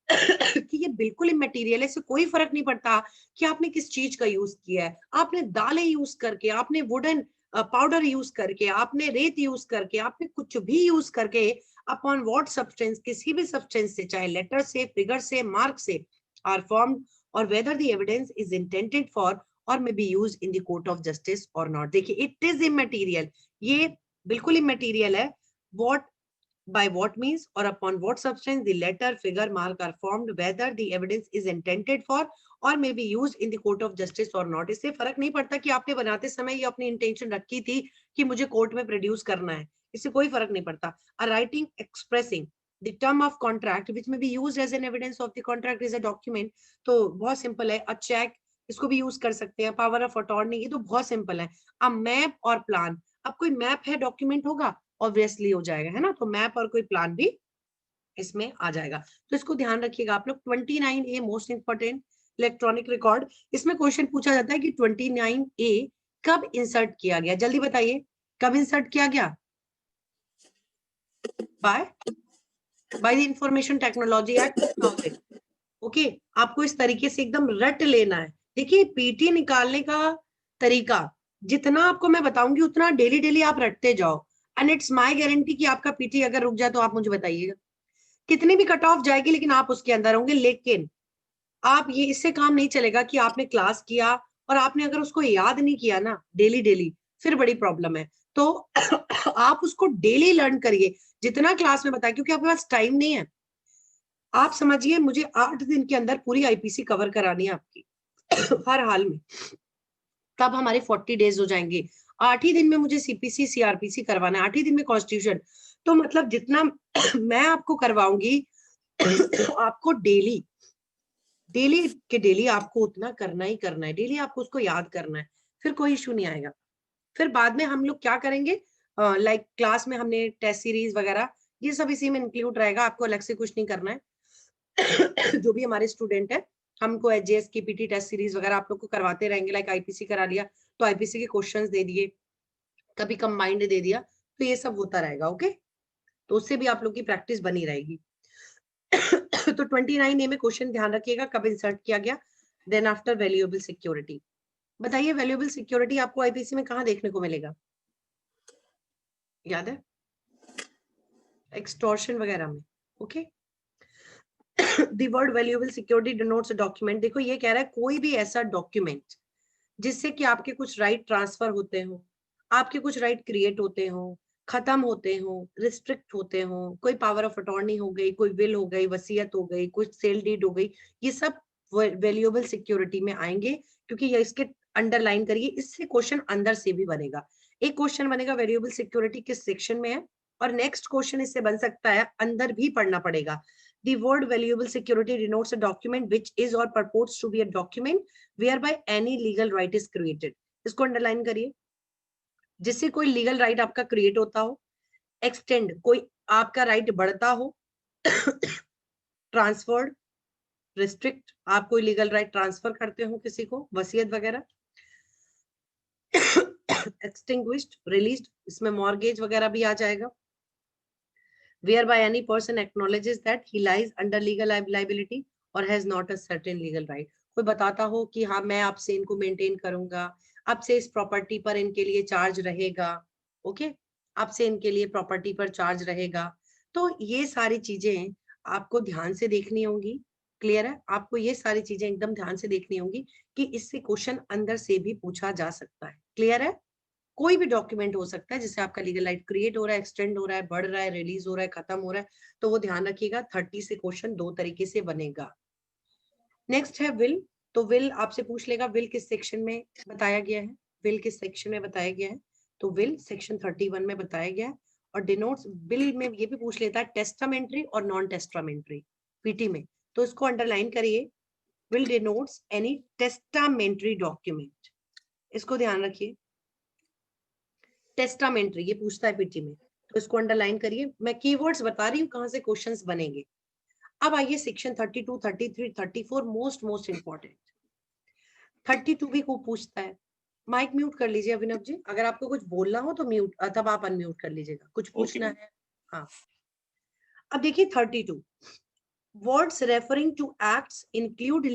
कि ये बिल्कुल इमटेरियल है, इससे कोई फर्क नहीं पड़ता कि आपने किस चीज का यूज किया है। आपने दालें यूज करके, आपने वुडन पाउडर यूज करके, आपने रेत यूज करके, आपने कुछ भी यूज करके, अपॉन व्हाट सब्सटेंस, किसी भी सब्सटेंस से, चाहे लेटर से, फिगर से, मार्क से, are formed, or whether the evidence is intended for or may be use in the court of justice or not. देखिए इट इज इमटेरियल, ये बिल्कुल इमटेरियल है। What, by what means or upon what substance the letter, figure, mark are formed, whether the evidence is intended for or may be used in the court of justice or not। इससे फर्क नहीं पड़ता कि आपने बनाते समय ये अपनी इंटेंशन रखी थी कि मुझे कोर्ट में प्रोड्यूस करना है, इससे कोई फर्क नहीं पड़ता। A writing expressing the term of contract which may be used as an evidence of the contract is a document। तो बहुत सिंपल है। A check, इसको भी यूज कर सकते हैं। पावर ऑफ अटॉर्नी, ये तो बहुत सिंपल है। अब मैप और प्लान, अब कोई मैप है डॉक्यूमेंट होगा, ऑब्वियसली हो जाएगा, है ना। तो मैप और कोई प्लान भी इसमें आ जाएगा। तो इसको ध्यान रखिएगा आप लोग। 29A most important, electronic record. इसमें क्वेश्चन पूछा जाता है कि 29A कब इंसर्ट किया गया, जल्दी बताइए कब इंसर्ट किया गया? By the information technology act 2000। Okay, आपको इस तरीके से एकदम रट लेना है। देखिए पीटी निकालने का तरीका जितना आपको मैं बताऊंगी उतना डेली डेली आप रटते जाओ, एंड इट्स माय गारंटी कि आपका पीटी अगर रुक जाए तो आप मुझे बताइएगा, कितनी भी कट ऑफ जाएगी लेकिन आप उसके अंदर होंगे। लेकिन आप, ये इससे काम नहीं चलेगा कि आपने क्लास किया और आपने अगर उसको याद नहीं किया ना डेली डेली, फिर बड़ी प्रॉब्लम है। तो आप उसको डेली लर्न करिए जितना क्लास में बताया, क्योंकि आपके पास टाइम नहीं है। आप समझिए मुझे 8 दिन के अंदर पूरी आईपीसी कवर करानी है आपकी हर हाल में, तब हमारे 40 डेज हो जाएंगे। 8 ही दिन में मुझे सीपीसी सीआरपीसी करवाना है, 8 ही दिन में कॉन्स्टिट्यूशन। तो मतलब जितना मैं आपको करवाऊंगी आपको डेली डेली के डेली आपको उतना करना ही करना है, डेली आपको उसको याद करना है, फिर कोई इशू नहीं आएगा। फिर बाद में हम लोग क्या करेंगे, लाइक क्लास में हमने टेस्ट सीरीज वगैरह ये सब इसी में इंक्लूड रहेगा, आपको अलग से कुछ नहीं करना है। जो भी हमारे स्टूडेंट है हमको एचजेएस की पीटी टेस्ट सीरीज वगैरह आप लोग को करवाते रहेंगे, लाइक आईपीसी करा लिया तो आईपीसी के क्वेश्चंस दे दिए, कभी कंबाइंड दे दिया, तो ये सब होता रहेगा। ओके, तो उससे भी आप लोग की प्रैक्टिस बनी रहेगी। तो 29A में क्वेश्चन ध्यान रखिएगा कब इंसर्ट किया गया। देन आफ्टर वैल्यूएबल सिक्योरिटी, बताइए वैल्यूएबल सिक्योरिटी आपको आईपीसी में कहाँ देखने को मिलेगा, याद है? एक्सटॉर्शन वगैरह में। Okay, the word valuable security denotes a document. देखो ये कह रहा है कोई भी ऐसा डॉक्यूमेंट जिससे कि आपके कुछ राइट ट्रांसफर होते हो, आपके कुछ राइट क्रिएट होते हो, खत्म होते हो, रिस्ट्रिक्ट होते हो, कोई पावर ऑफ अटॉर्नी हो गई, कोई विल हो गई, वसीयत हो गई, कुछ सेल डीड हो गई, ये सब वैल्यूएबल सिक्योरिटी में आएंगे, क्योंकि ये इसके अंडरलाइन करिए, इससे क्वेश्चन अंदर से भी बनेगा। एक क्वेश्चन बनेगा वैल्यूएबल सिक्योरिटी किस सेक्शन में है, और नेक्स्ट क्वेश्चन इससे बन सकता है अंदर भी पढ़ना पड़ेगा। The word valuable security denotes a document which is or purports to be a document whereby any legal right is created. इसको अंडरलाइन करिए, जिससे कोई लीगल राइट आपका क्रिएट होता हो, एक्सटेंड कोई आपका राइट बढ़ता हो, ट्रांसफर्ड, रिस्ट्रिक्ट आप कोई लीगल राइट ट्रांसफर करते हो किसी को, वसीयत वगैरह, एक्सटिंग्विश्ड, रिलीज्ड, इसमें मॉर्गेज वगैरह भी आ जाएगा, whereby any person acknowledges that he lies under legal liability or has not a certain legal right. कोई बताता हो कि हाँ मैं आपसे इनको मेंटेन करूंगा, आपसे इस प्रॉपर्टी पर इनके लिए चार्ज रहेगा, ओके, आपसे इनके लिए प्रॉपर्टी पर चार्ज रहेगा। तो ये सारी चीजें आपको ध्यान से देखनी होंगी, क्लियर है? आपको ये सारी चीजें एकदम ध्यान से देखनी होंगी कि इससे क्वेश्चन अंदर से भी पूछा जा सकता है, क्लियर है? कोई भी डॉक्यूमेंट हो सकता है जिससे आपका लीगल राइट क्रिएट हो रहा है, एक्सटेंड हो रहा है, बढ़ रहा है, रिलीज हो रहा है, खत्म हो रहा है, तो वो ध्यान रखिएगा 30 से क्वेश्चन दो तरीके से बनेगा। नेक्स्ट है विल, तो विल आपसे पूछ लेगा विल किस सेक्शन में बताया गया है, विल किस सेक्शन में बताया गया है, तो विल सेक्शन 31 में बताया गया है। और डिनोट्स, विल में ये भी पूछ लेता है टेस्टामेंट्री और नॉन टेस्टामेंट्री पीटी में, तो इसको अंडरलाइन करिए, will denotes any testamentary document, इसको ध्यान रखिए, टेस्टामेंट्री ये पूछता है पीटी में, तो इसको अंडरलाइन करिए। मैं कीवर्ड्स बता रही हूँ कहां से क्वेश्चंस बनेंगे। अब आइए सेक्शन 32, 33, 34 मोस्ट इंपॉर्टेंट। 32 भी खूब पूछता है। माइक म्यूट कर लीजिए अभिनव जी, अगर आपको कुछ बोलना हो तो म्यूट, तब आप अनम्यूट कर लीजिएगा, कुछ पूछना है। हाँ, अब देखिए 32, words referring to acts include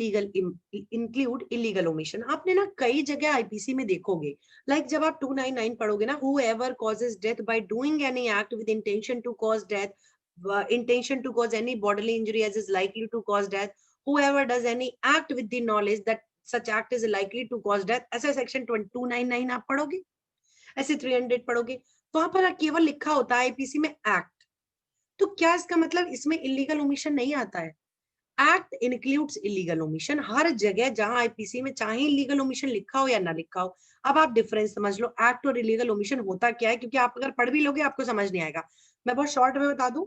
illegal omission. आपने ना कई जगह आईपीसी में देखोगे, लाइक जब आप 299 पढ़ोगे ना, whoever causes death by doing any act with intention to cause death, intention to cause any bodily injury as is likely to cause death, whoever does any act with the knowledge that such act is likely to cause death, ऐसा section 299 आप पढ़ोगे, ऐसे 300 पढ़ोगे, वहां पर केवल लिखा होता है आईपीसी में एक्ट। तो क्या इसका मतलब इसमें इलीगल ओमिशन नहीं आता है? एक्ट इंक्लूड्स इलीगल ओमिशन, हर जगह जहां आईपीसी में चाहे इलीगल ओमिशन लिखा हो या ना लिखा हो। अब आप डिफरेंस समझ लो, एक्ट और इलीगल ओमिशन होता क्या है, क्योंकि आप अगर पढ़ भी लोगे आपको समझ नहीं आएगा। मैं बहुत शॉर्ट में बता दूं,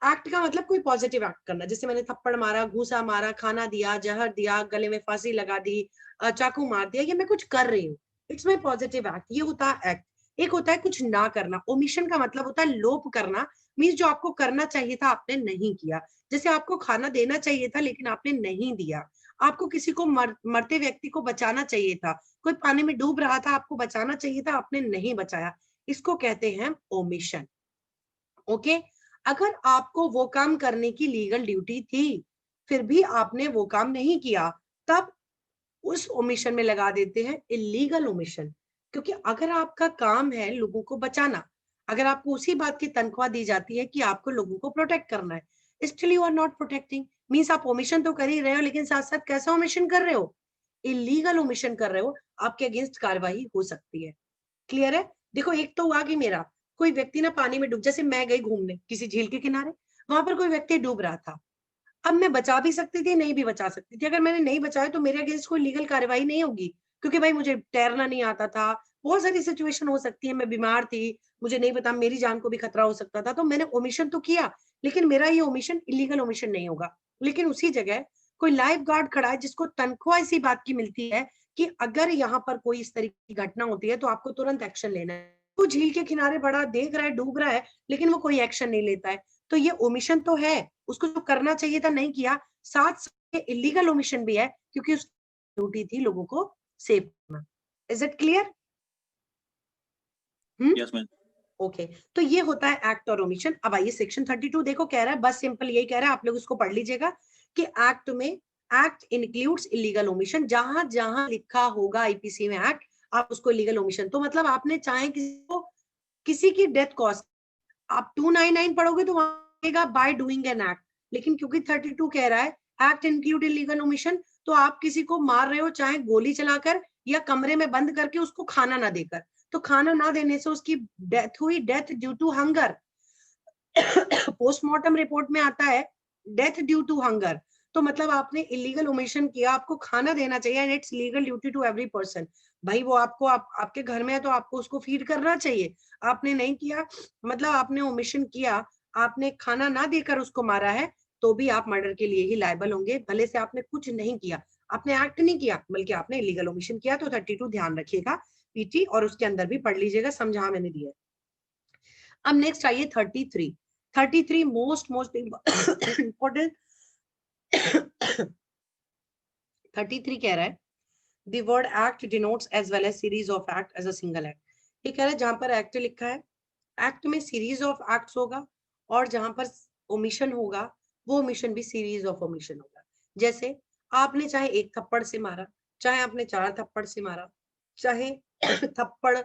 एक्ट का मतलब कोई पॉजिटिव एक्ट करना, जैसे मैंने थप्पड़ मारा, घूसा मारा, खाना दिया, जहर दिया, गले में फांसी लगा दी, चाकू मार दिया, ये मैं कुछ कर रही हूँ, इट्स माई पॉजिटिव एक्ट, ये होता है एक्ट। एक होता है कुछ ना करना, ओमिशन का मतलब होता है लोप करना, मीन्स जो आपको करना चाहिए था आपने नहीं किया। जैसे आपको खाना देना चाहिए था लेकिन आपने नहीं दिया, आपको किसी को मरते व्यक्ति को बचाना चाहिए था, कोई पानी में डूब रहा था आपको बचाना चाहिए था, आपने नहीं बचाया, इसको कहते हैं ओमिशन। ओके, अगर आपको वो काम करने की लीगल ड्यूटी थी फिर भी आपने वो काम नहीं किया, तब उस ओमिशन में लगा देते हैं इलीगल ओमिशन। क्योंकि अगर आपका काम है लोगों को बचाना, अगर आपको उसी बात की तनख्वाह दी जाती है कि आपको लोगों को प्रोटेक्ट करना है, still you are not protecting, means आप ओमिशन तो कर ही रहे हो, लेकिन साथ साथ कैसा ओमिशन कर रहे हो, इलीगल ओमिशन कर रहे हो, आपके अगेंस्ट कार्रवाई हो सकती है। क्लियर है? देखो एक तो हुआ कि मेरा कोई व्यक्ति ना पानी में डूब, जैसे मैं गई घूमने किसी झील के किनारे, वहां पर कोई व्यक्ति डूब रहा था, अब मैं बचा भी सकती थी नहीं भी बचा सकती थी, अगर मैंने नहीं बचाया तो मेरे अगेंस्ट कोई लीगल कार्रवाई नहीं होगी, क्योंकि भाई मुझे तैरना नहीं आता था, बहुत सारी सिचुएशन हो सकती है, मैं बीमार थी, मुझे नहीं पता, मेरी जान को भी खतरा हो सकता था, तो मैंने ओमिशन तो किया, लेकिन मेरा ये ओमिशन इलीगल ओमिशन नहीं होगा। लेकिन उसी जगह कोई लाइफ गार्ड खड़ा है जिसको तनख्वाह इसी बात की मिलती है कि अगर यहाँ पर कोई इस तरीके की घटना होती है तो आपको तुरंत एक्शन लेना है, वो झील के किनारे बड़ा देख रहा है डूब रहा है लेकिन वो कोई एक्शन नहीं लेता है, तो ये ओमिशन तो है, उसको जो करना चाहिए था नहीं किया, साथ इलीगल ओमिशन भी है क्योंकि उसकी ड्यूटी थी लोगों को सेव करना। Is it clear? Yes ma'am. Okay तो ये होता है एक्ट और ओमिशन। अब आइए सेक्शन 32 देखो, कह रहा है बस सिंपल यही कह रहा है, आप लोग इसको पढ़ लीजिएगा कि एक्ट में एक्ट इंक्लूड्स इलीगल ओमिशन। जहां जहां लिखा होगा आईपीसी में एक्ट, आप उसको इलीगल ओमिशन, तो मतलब आपने चाहे किसी की डेथ कॉज, आप 299 पढ़ोगे तो वहां बाय डूइंग एन एक्ट, लेकिन क्योंकि 32 कह रहा है एक्ट इंक्लूड इलीगल ओमिशन, तो आप किसी को मार रहे हो चाहे गोली चलाकर या कमरे में बंद करके उसको खाना ना देकर, तो खाना ना देने से उसकी डेथ हुई, death due to hunger. Postmortem report में आता है डेथ ड्यू टू हंगर, तो मतलब आपने इलीगल ओमिशन किया, आपको खाना देना चाहिए and it's legal duty to every person. भाई वो आपको आपके घर में है तो आपको उसको फीड करना चाहिए, आपने नहीं किया, मतलब आपने ओमिशन किया, आपने खाना ना देकर उसको मारा है, तो भी आप मर्डर के लिए ही लायबल होंगे, भले से आपने कुछ नहीं किया, आपने एक्ट नहीं किया बल्कि आपने इलीगल ओमिशन किया। तो 32 ध्यान रखिएगा पीटी, और उसके अंदर भी पढ़ लीजिएगा, समझा मैंने दिया। अब नेक्स्ट आइए 33। 33 मोस्ट इंपॉर्टेंट। 33 कह रहा है the word act denotes as well as series of act as a single act। ये कह रहा है जहां पर एक्ट लिखा है, एक्ट में सीरीज ऑफ एक्ट्स होगा, और जहां पर ओमिशन होगा वो ओमिशन भी सीरीज ऑफ ओमिशन होगा। जैसे आपने चाहे एक थप्पड़ से मारा, चाहे आपने 4 थप्पड़ से मारा, चाहे थप्पड़,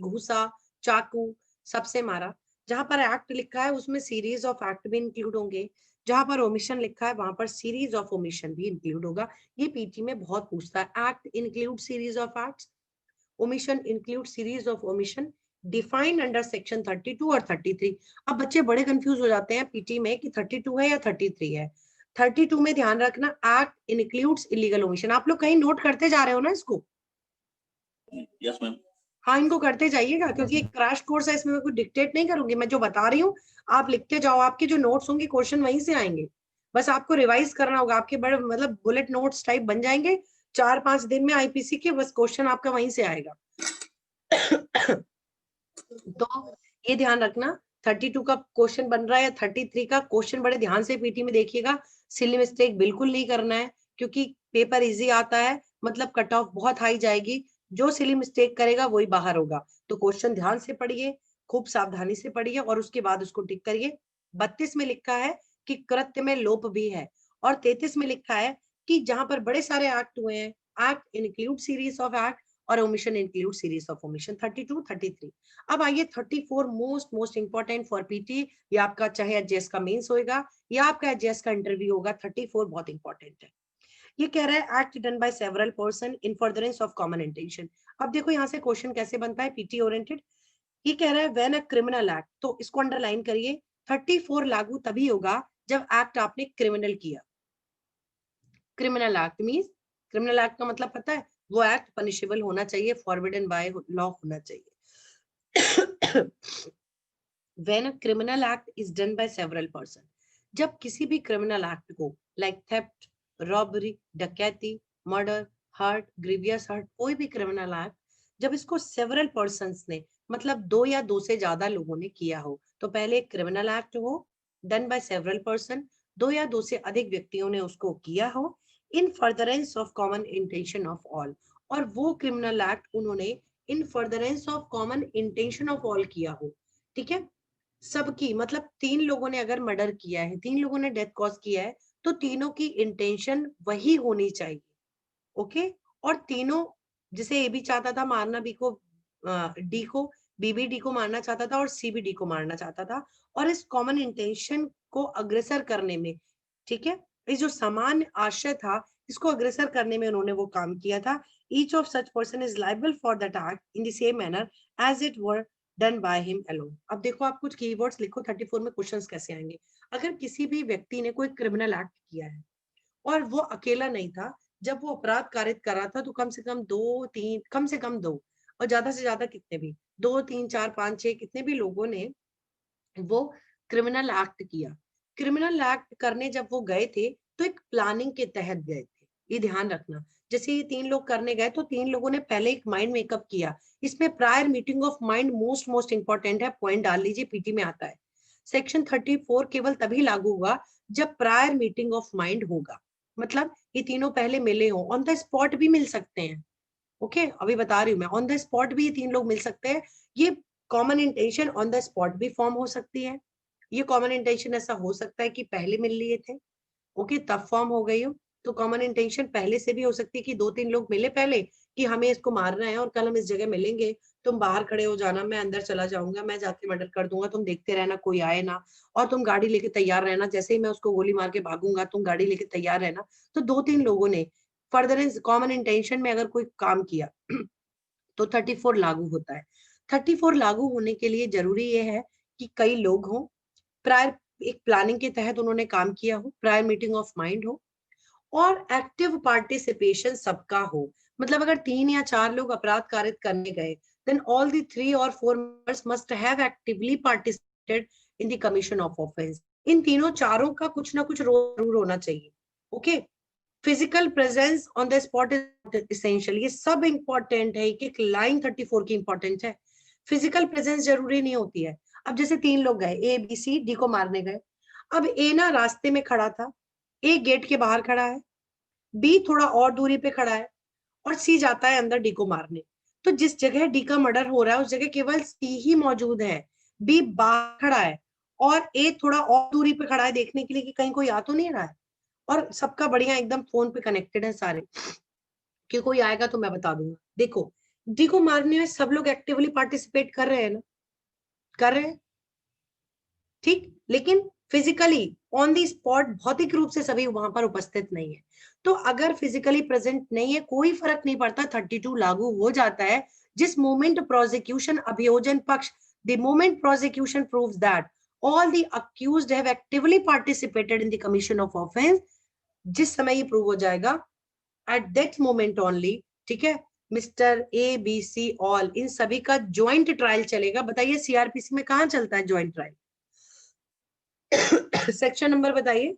घूसा, चाकू सबसे मारा, जहां पर एक्ट लिखा है उसमें सीरीज ऑफ एक्ट भी इंक्लूड होंगे, जहां पर ओमिशन लिखा है वहां पर सीरीज ऑफ ओमिशन भी इंक्लूड होगा। ये पीटी में बहुत पूछता है, act include series of acts, omission include series of omission, defined under section 32 और 33। अब बच्चे बड़े कंफ्यूज हो जाते हैं पीटी में कि 32 है या 33 है। 32 में ध्यान रखना एक्ट इंक्लूड्स इलीगल ओमिशन। आप लोग कहीं नोट करते जा रहे हो ना इसको? Yes ma'am. हाँ इनको करते जाइएगा, क्योंकि एक क्रैश कोर्स है, इसमें मैं कुछ डिक्टेट नहीं करूंगी, मैं जो बता रही हूँ आप लिखते जाओ, आपके जो नोट्स होंगे क्वेश्चन वहीं से आएंगे, बस आपको रिवाइज करना होगा, आपके बड़े मतलब बुलेट नोट्स टाइप बन जाएंगे 4-5 दिन में आईपीसी के, बस क्वेश्चन आपका वहीं से आएगा। तो ये ध्यान रखना 32 का क्वेश्चन बन रहा है या 33 का, क्वेश्चन बड़े ध्यान से पीटी में देखिएगा, सिली मिस्टेक बिल्कुल नहीं करना है, क्योंकि पेपर इजी आता है, मतलब कट ऑफ बहुत हाई जाएगी, जो सिली मिस्टेक करेगा वही बाहर होगा। तो क्वेश्चन ध्यान से पढ़िए, खूब सावधानी से पढ़िए और उसके बाद उसको टिक करिए। 32 में लिखा है कि कृत्य में लोप भी है, और 33 में लिखा है कि जहां पर बड़े सारे एक्ट हुए हैं, act include series of act or omission include series of omission. 32, 33। अब आइए 34 मोस्ट इंपॉर्टेंट फॉर पीटी, ये आपका चाहे एचजेएस का मेंस होएगा या आपका एचजेएस का इंटरव्यू होगा, 34 बहुत इंपॉर्टेंट है। ये कह रहा है act done by several person in furtherance of common intention. अब देखो यहाँ से क्वेश्चन कैसे बनता है पीटी ओरिएंटेड। ये कह रहा है व्हेन अ क्रिमिनल एक्ट, तो इसको अंडरलाइन करिए, 34 लागू तभी होगा जब एक्ट आपने क्रिमिनल किया। Criminal act means, criminal act का मतलब पता है, वो एक्ट पनिशेबल होना चाहिए, फॉरबिडन बाय लॉ होना चाहिए। When a criminal act is done by several person, जब किसी भी क्रिमिनल एक्ट को लाइक थेफ्ट, रॉबरी, डकैती, मर्डर, हर्ट, ग्रीवियस हर्ट, कोई भी क्रिमिनल एक्ट जब इसको सेवरल पर्संस ने, मतलब 2 या 2 से ज्यादा लोगों ने किया हो, तो पहले एक क्रिमिनल एक्ट हो डन बाय सेवरल पर्सन, 2 या 2 से अधिक व्यक्तियों ने उसको किया हो इन furtherance of common intention of all, और वो क्रिमिनल एक्ट उन्होंने इन furtherance of common intention of all किया हो। ठीक है, सबकी, मतलब 3 लोगों ने अगर मर्डर किया है, 3 लोगों ने डेथ कॉज किया है, तो तीनों की इंटेंशन वही होनी चाहिए। ओके, और तीनों, जैसे ए भी चाहता था मारना बी को, डी को, बी भी डी को मारना चाहता था और सी भी डी को मारना चाहता था, और इस कॉमन इंटेंशन को अग्रसर करने में, ठीक है, इस जो समान आशय था इसको अग्रसर करने में उन्होंने वो काम किया था। Each of such person is liable for that act in the same manner as it were done by him alone. अब देखो आप कुछ कीवर्ड्स लिखो, 34 में क्वेश्चंस कैसे आएंगे। अगर किसी भी व्यक्ति ने कोई क्रिमिनल एक्ट किया है और वो अकेला नहीं था, जब वो अपराध कारित कर रहा था, तो कम से कम 2-3, कम से कम 2 और ज्यादा से ज्यादा कितने भी 2, 3, 4, 5, 6 कितने भी लोगों ने वो क्रिमिनल एक्ट किया। क्रिमिनल एक्ट करने जब वो गए थे तो एक प्लानिंग के तहत गए थे, ये ध्यान रखना। जैसे ये 3 लोग करने गए तो 3 लोगों ने पहले एक माइंड मेकअप किया, इसमें prior meeting of mind most important है, पॉइंट डाल लीजिए, पीटी में आता है। सेक्शन 34 केवल तभी लागू हुआ जब प्रायर मीटिंग ऑफ माइंड होगा, मतलब ये तीनों पहले मिले हो, ऑन द स्पॉट भी मिल सकते हैं। ओके अभी बता रही हूँ मैं, ऑन द स्पॉट भी ये तीन लोग मिल सकते हैं। ये common intention on the spot भी फॉर्म हो सकती है। ये कॉमन इंटेंशन ऐसा हो सकता है कि पहले मिल लिए थे, ओके तब फॉर्म हो गई हो। तो कॉमन इंटेंशन पहले से भी हो सकती है कि दो तीन लोग मिले पहले कि हमें इसको मारना है और कल हम इस जगह मिलेंगे, तुम बाहर खड़े हो जाना, मैं अंदर चला जाऊंगा, मैं जाके मर्डर कर दूंगा, तुम देखते रहना कोई आए ना, और तुम गाड़ी लेके तैयार रहना, जैसे ही मैं उसको गोली मार के भागूंगा तुम गाड़ी लेके तैयार रहना। तो दो तीन लोगों ने फर्दर कॉमन इंटेंशन में अगर कोई काम किया तो 34 लागू होता है। 34 लागू होने के लिए जरूरी ये है कि कई लोग हों, प्रायर एक प्लानिंग के तहत उन्होंने काम किया हो, प्रायर मीटिंग ऑफ माइंड हो, और एक्टिव पार्टिसिपेशन सबका हो। मतलब अगर 3 या 4 लोग अपराध कारित करने गए, then all the 3 or 4 members must have actively participated in the commission of offense। इन तीनों चारों का कुछ ना कुछ रोल जरूर होना चाहिए। Okay physical presence on the spot is essential, ये सब इंपॉर्टेंट है, एक लाइन 34 की इंपॉर्टेंट है। फिजिकल प्रेजेंस जरूरी नहीं होती है। अब जैसे 3 लोग गए, ए बी सी डी को मारने गए, अब ए ना रास्ते में खड़ा था, ए गेट के बाहर खड़ा है, बी थोड़ा और दूरी पे खड़ा है, और सी जाता है अंदर डी को मारने। तो जिस जगह डी का मर्डर हो रहा है उस जगह केवल सी ही मौजूद है, बी बाहर खड़ा है, और ए थोड़ा और दूरी पे खड़ा है देखने के लिए कि कहीं कोई आ तो नहीं रहा है, और सबका बढ़िया एकदम फोन पे कनेक्टेड है सारे कि कोई आएगा तो मैं बता दूंगा। देखो डी को मारने में सब लोग एक्टिवली पार्टिसिपेट कर रहे हैं ना, कर रहे हैं ठीक, लेकिन फिजिकली ऑन दी स्पॉट भौतिक रूप से सभी वहां पर उपस्थित नहीं है। तो अगर फिजिकली प्रेजेंट नहीं है कोई फर्क नहीं पड़ता, 32 लागू हो जाता है। जिस मोमेंट प्रोसिक्यूशन अभियोजन पक्ष, the moment prosecution proves that all the accused have actively participated in the commission of offence, जिस समय ये प्रूव हो जाएगा एट दैट मोमेंट ओनली, ठीक है, mister A B C all इन सभी का ज्वाइंट ट्रायल चलेगा। बताइए सीआरपीसी में कहां चलता है ज्वाइंट ट्रायल? सेक्शन नंबर बताइए,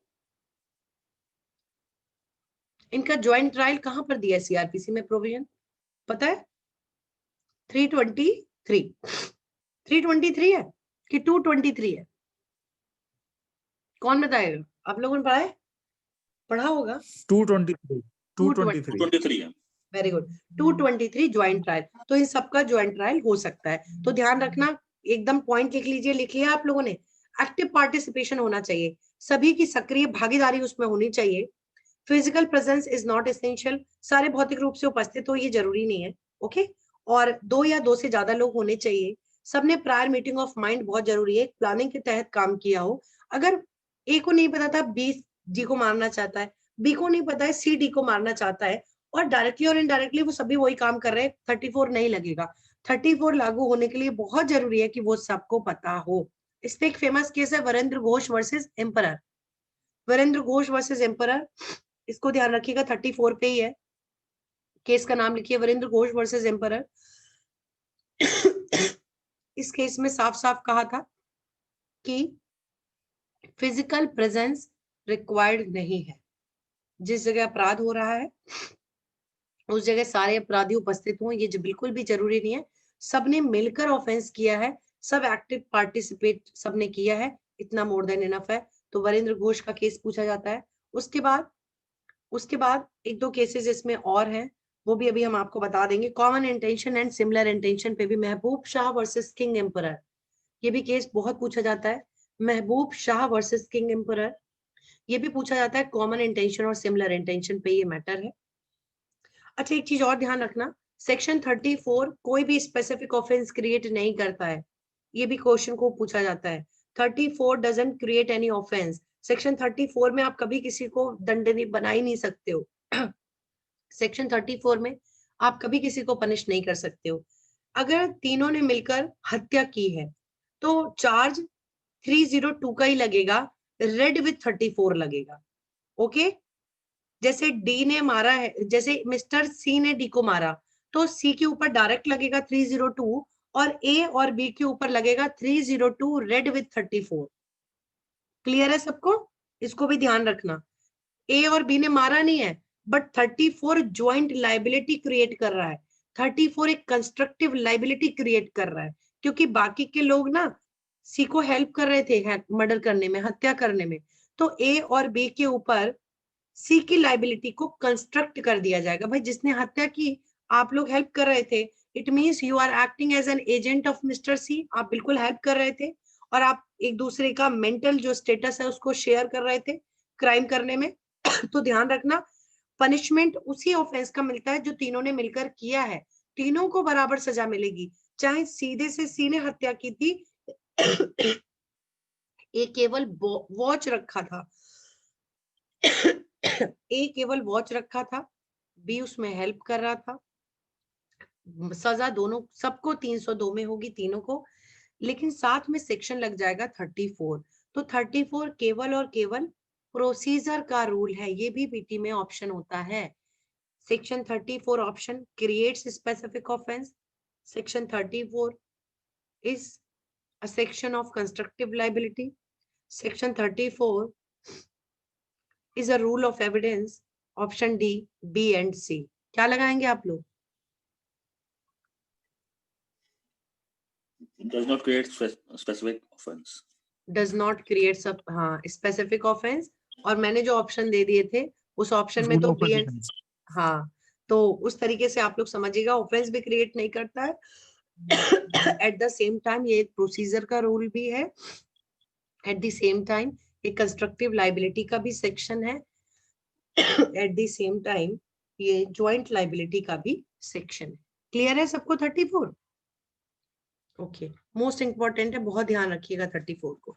इनका ज्वाइंट ट्रायल कहां पर दिया है सीआरपीसी में प्रोविजन, पता है? 323 323 है कि 223 है? कौन बताएगा? आप लोगों ने पढ़ा होगा 223 223 है। Very good, 223 joint trial. तो इन सबका ज्वाइंट ट्रायल हो सकता है। तो ध्यान रखना, एकदम पॉइंट लिख लीजिए, लिख लिया आप लोगों ने? एक्टिव पार्टिसिपेशन होना चाहिए, सभी की सक्रिय भागीदारी उसमें होनी चाहिए। Physical presence is not essential, सारे भौतिक रूप से उपस्थित हो ये जरूरी नहीं है। ओके और 2 या 2 से ज्यादा लोग होने चाहिए। सबने प्रायर मीटिंग ऑफ माइंड बहुत जरूरी है, प्लानिंग के तहत काम किया हो। अगर ए को नहीं पता था बी डी को मारना चाहता है, बी को नहीं पता है सी डी को मारना चाहता है, और डायरेक्टली और इनडायरेक्टली वो सभी वही काम कर रहे हैं, 34 नहीं लगेगा। 34 लागू होने के लिए बहुत जरूरी है कि वो सबको पता हो। इस पे एक फेमस केस है Virendra Ghosh versus emperor, Virendra Ghosh versus emperor, इसको ध्यान रखिएगा, 34 पे ही है। केस का नाम लिखिए वीरेंद्र घोष वर्सेस एम्परर। इस केस में साफ साफ कहा था कि फिजिकल प्रेजेंस रिक्वायर्ड नहीं है। जिस जगह अपराध हो रहा है उस जगह सारे अपराधी उपस्थित हों ये बिल्कुल भी जरूरी नहीं है। सबने मिलकर ऑफेंस किया है, सब एक्टिव पार्टिसिपेट सबने किया है, इतना मोर देन इनफ है। तो वीरेंद्र घोष का केस पूछा जाता है। उसके बाद एक दो केसेस इसमें और हैं, वो भी अभी हम आपको बता देंगे। Common intention and similar intention पे भी महबूब शाह वर्सेस किंग एम्परर, ये भी केस बहुत पूछा जाता है। महबूब शाह वर्सेस किंग एम्परर, ये भी पूछा जाता है, कॉमन इंटेंशन और सिमिलर इंटेंशन पे ये मैटर है। अच्छा एक चीज और ध्यान रखना, सेक्शन 34 कोई भी स्पेसिफिक ऑफेंस क्रिएट नहीं करता है, ये भी क्वेश्चन को पूछा जाता है। 34 doesn't create any offence, section 34 में आप कभी किसी को दंडनीय बना ही नहीं सकते हो। सेक्शन 34 में आप कभी किसी को पनिश नहीं कर सकते हो। अगर तीनों ने मिलकर हत्या की है तो चार्ज 302 का ही लगेगा, रेड विथ 34 लगेगा। ओके जैसे डी ने मारा है, जैसे मिस्टर सी ने डी को मारा तो सी के ऊपर डायरेक्ट लगेगा 302 और ए और बी के ऊपर लगेगा 302 रेड विथ 34। क्लियर है सबको? इसको भी ध्यान रखना, ए और बी ने मारा नहीं है बट 34 ज्वाइंट लाइबिलिटी क्रिएट कर रहा है। 34 एक कंस्ट्रक्टिव लाइबिलिटी क्रिएट कर रहा है क्योंकि बाकी के लोग ना सी को हेल्प कर रहे थे मर्डर करने में, हत्या करने में। तो ए और बी के ऊपर सी की लाइबिलिटी को कंस्ट्रक्ट कर दिया जाएगा। भाई जिसने हत्या की आप लोग हेल्प कर रहे थे, it means you are acting as an agent of mister C, आप बिल्कुल हेल्प कर रहे थे और आप एक दूसरे का मेंटल जो स्टेटस है उसको शेयर कर रहे थे क्राइम करने में। तो ध्यान रखना पनिशमेंट उसी ऑफेंस का मिलता है जो तीनों ने मिलकर किया है, तीनों को बराबर सजा मिलेगी। चाहे सीधे से सी ने हत्या की थी, ए केवल वॉच रखा था, ए केवल वॉच रखा था, बी उसमें हेल्प कर रहा था, सजा दोनों सबको 302 में होगी तीनों को, लेकिन साथ में सेक्शन लग जाएगा 34। तो 34 केवल और केवल प्रोसीजर का रूल है, ये भी पीटी में ऑप्शन होता है। Section 34 option creates specific offence, section 34 is a section of constructive liability, section 34 is a rule of evidence, option D, B and C। क्या लगाएंगे आप लोग? Does not create specific offense. Does not create सब, हाँ specific offense, और मैंने जो option दे दिए थे उस ऑप्शन में Rule तो of बी एंड, evidence. हाँ तो उस तरीके से आप लोग समझिएगा, ऑफेंस भी क्रिएट नहीं करता है, एट द सेम टाइम ये प्रोसीजर का रूल भी है, एट द सेम टाइम ये कंस्ट्रक्टिव लाइबिलिटी का भी सेक्शन है, एट द सेम टाइम ये ज्वाइंट लाइबिलिटी का भी सेक्शन है। क्लियर है सबको 34? ओके, मोस्ट इंपॉर्टेंट है, बहुत ध्यान रखिएगा 34 को।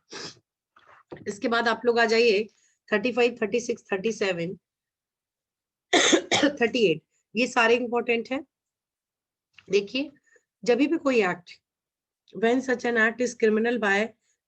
इसके बाद आप लोग आ जाइए 35, 36, 37, 38, ये सारे इंपॉर्टेंट है। देखिए जब भी कोई act, when such an act is criminal by